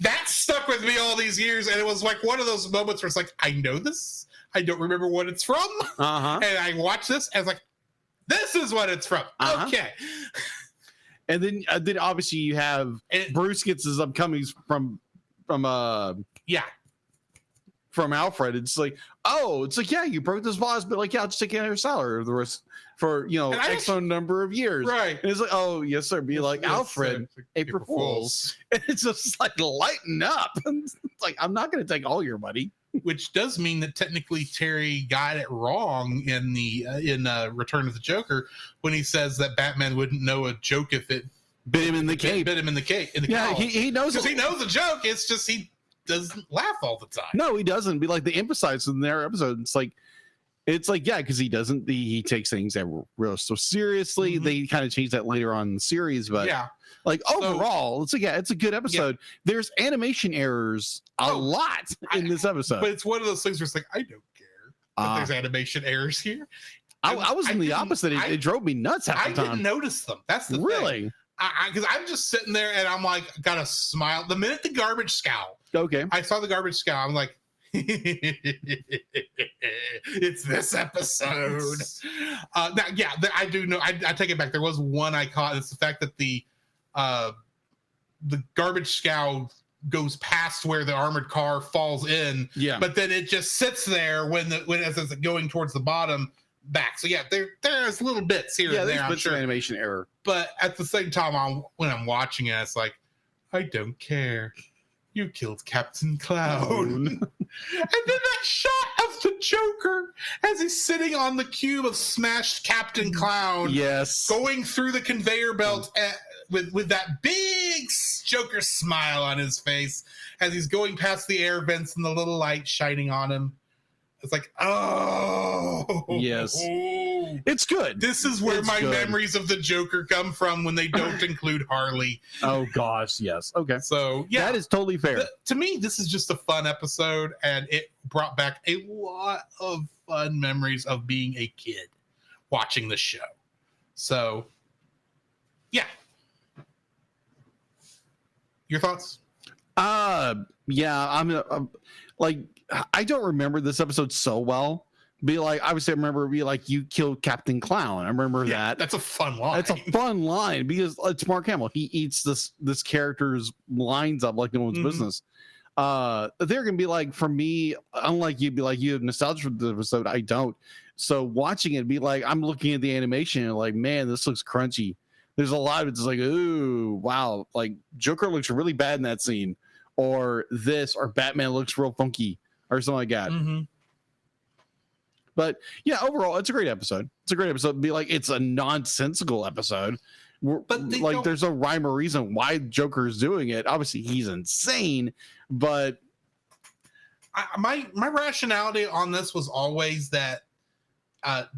That stuck with me all these years, and it was like one of those moments where it's like, I know this. I don't remember what it's from. And I watched this, and I was like, this is what it's from. Okay. And then obviously you have Bruce gets his upcomings from Alfred. It's like, yeah, you broke this vase, but like, yeah, I'll just take your salary the rest for X number of years. Right. And it's like, oh yes, sir. Be like, yes, Alfred, April Fools. And it's just like lighten up. It's like, I'm not gonna take all your money. Which does mean that technically Terry got it wrong in the Return of the Joker when he says that Batman wouldn't know a joke if it bit him in the cape. Bit him in the cape. Yeah, he knows because he knows the joke. It's just he doesn't laugh all the time. No, he doesn't. Be like they emphasize in their episode. It's like yeah, because he doesn't. He takes things that real so seriously. Mm-hmm. They kind of change that later on in the series, but yeah. Like overall, it's a good episode. Yeah. There's animation errors a lot in this episode, but it's one of those things where it's like I don't care that there's animation errors here. I was in the opposite. It drove me nuts half the time. I didn't notice them. That's the really thing. Because I'm just sitting there and I'm like, got a smile. The minute the garbage scowl, I saw the garbage scowl. I'm like, it's this episode. Now, yeah, I do know. I take it back. There was one I caught. It's the fact that the garbage scow goes past where the armored car falls in. Yeah. But then it just sits there when as it's going towards the bottom back. So yeah, there's little bits here and there. I'm sure animation error. But at the same time, when I'm watching it, it's like, I don't care. You killed Captain Clown. And then that shot of the Joker as he's sitting on the cube of smashed Captain Clown. Yes. Going through the conveyor belt with that big Joker smile on his face as he's going past the air vents and the little light shining on him. It's like, oh. Yes. It's good. This is where my memories of the Joker come from when they don't include Harley. Oh, gosh, yes. Okay. So, yeah. That is totally fair. To me, this is just a fun episode, and it brought back a lot of fun memories of being a kid watching the show. So, yeah. Your thoughts? Yeah, I'm like, I don't remember this episode so well. Obviously I remember you killed Captain Clown. I remember that. That's a fun line. It's a fun line because it's Mark Hamill. He eats this character's lines up like no one's business. They're gonna be like, for me, unlike you, be like, you have nostalgia for the episode. I don't. So watching it, be like, I'm looking at the animation and like, man, this looks crunchy. There's a lot of it's like, ooh, wow, like Joker looks really bad in that scene, or Batman looks real funky, or something like that. Mm-hmm. But yeah, overall, it's a great episode. It's a great episode. Be like, it's a nonsensical episode. But there's no rhyme or reason why Joker is doing it. Obviously, he's insane, but my rationality on this was always that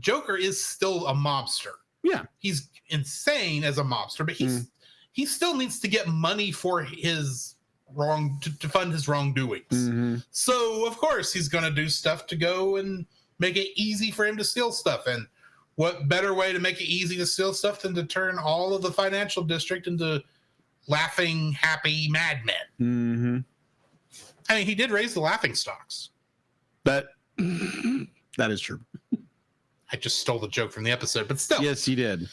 Joker is still a mobster. Yeah, he's insane as a mobster, but he still needs to get money for his to fund his wrongdoings. Mm-hmm. So of course he's going to do stuff to go and make it easy for him to steal stuff. And what better way to make it easy to steal stuff than to turn all of the financial district into laughing, happy madmen? Mm-hmm. I mean, he did raise the laughing stocks. That is true. I just stole the joke from the episode, but still. Yes, you did.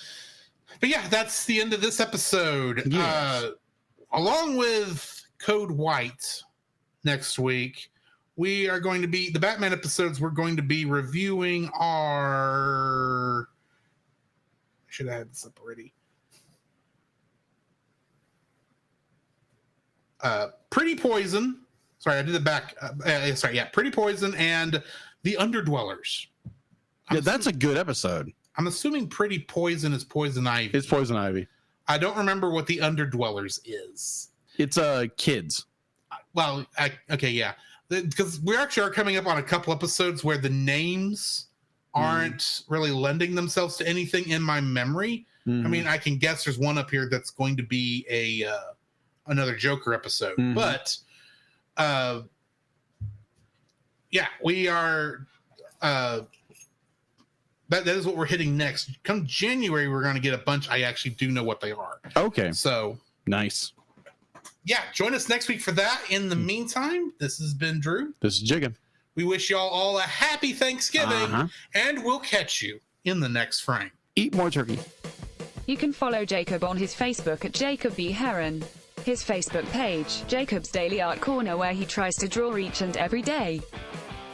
But yeah, that's the end of this episode. Yes. Along with Code White next week, we are going to be the Batman episodes. We're going to be reviewing I should have had this up already. Pretty Poison. Sorry, I did it back. Pretty Poison and The Underdwellers. Yeah, that's a good episode. I'm assuming Pretty Poison is Poison Ivy. It's Poison Ivy. I don't remember what The Underdwellers is. It's kids. Well, okay, yeah. Because we actually are coming up on a couple episodes where the names aren't really lending themselves to anything in my memory. I mean, I can guess there's one up here that's going to be another Joker episode. But, yeah, we are... That is what we're hitting next. Come January, we're going to get a bunch. I actually do know what they are. Okay. So nice. Yeah, join us next week for that. In the meantime, this has been Drew. This is Jiggin. We wish y'all all a happy Thanksgiving, and we'll catch you in the next frame. Eat more turkey. You can follow Jacob on his Facebook at Jacob B. Heron. His Facebook page, Jacob's Daily Art Corner, where he tries to draw each and every day.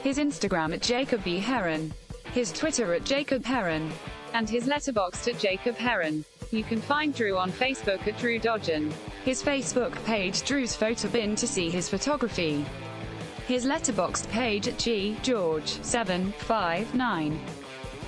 His Instagram at Jacob B. Heron. His Twitter at Jacob Heron, and his Letterboxd at Jacob Heron. You can find Drew on Facebook at Drew Dodgen. His Facebook page Drew's Photobin to see his photography. His Letterboxd page at GGeorge759.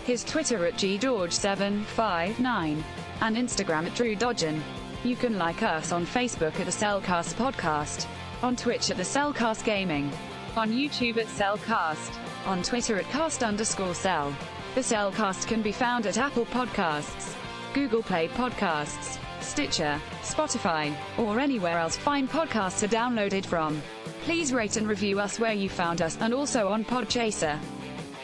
His Twitter at GGeorge759. And Instagram at Drew Dodgen. You can like us on Facebook at the Cellcast Podcast, on Twitch at the Cellcast Gaming, on YouTube at Cellcast, on Twitter at cast_cell. The Cellcast can be found at Apple Podcasts, Google Play Podcasts, Stitcher, Spotify, or anywhere else fine podcasts are downloaded from. Please rate and review us where you found us, and also on Podchaser.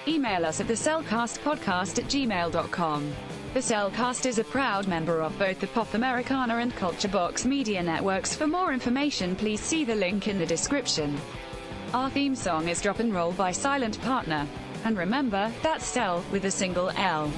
Email us at thecellcastpodcast@gmail.com. The Cellcast is a proud member of both the Pop Americana and Culture Box media networks. For more information, please see the link in the description. Our theme song is Drop and Roll by Silent Partner. And remember, that's Cell with a single L.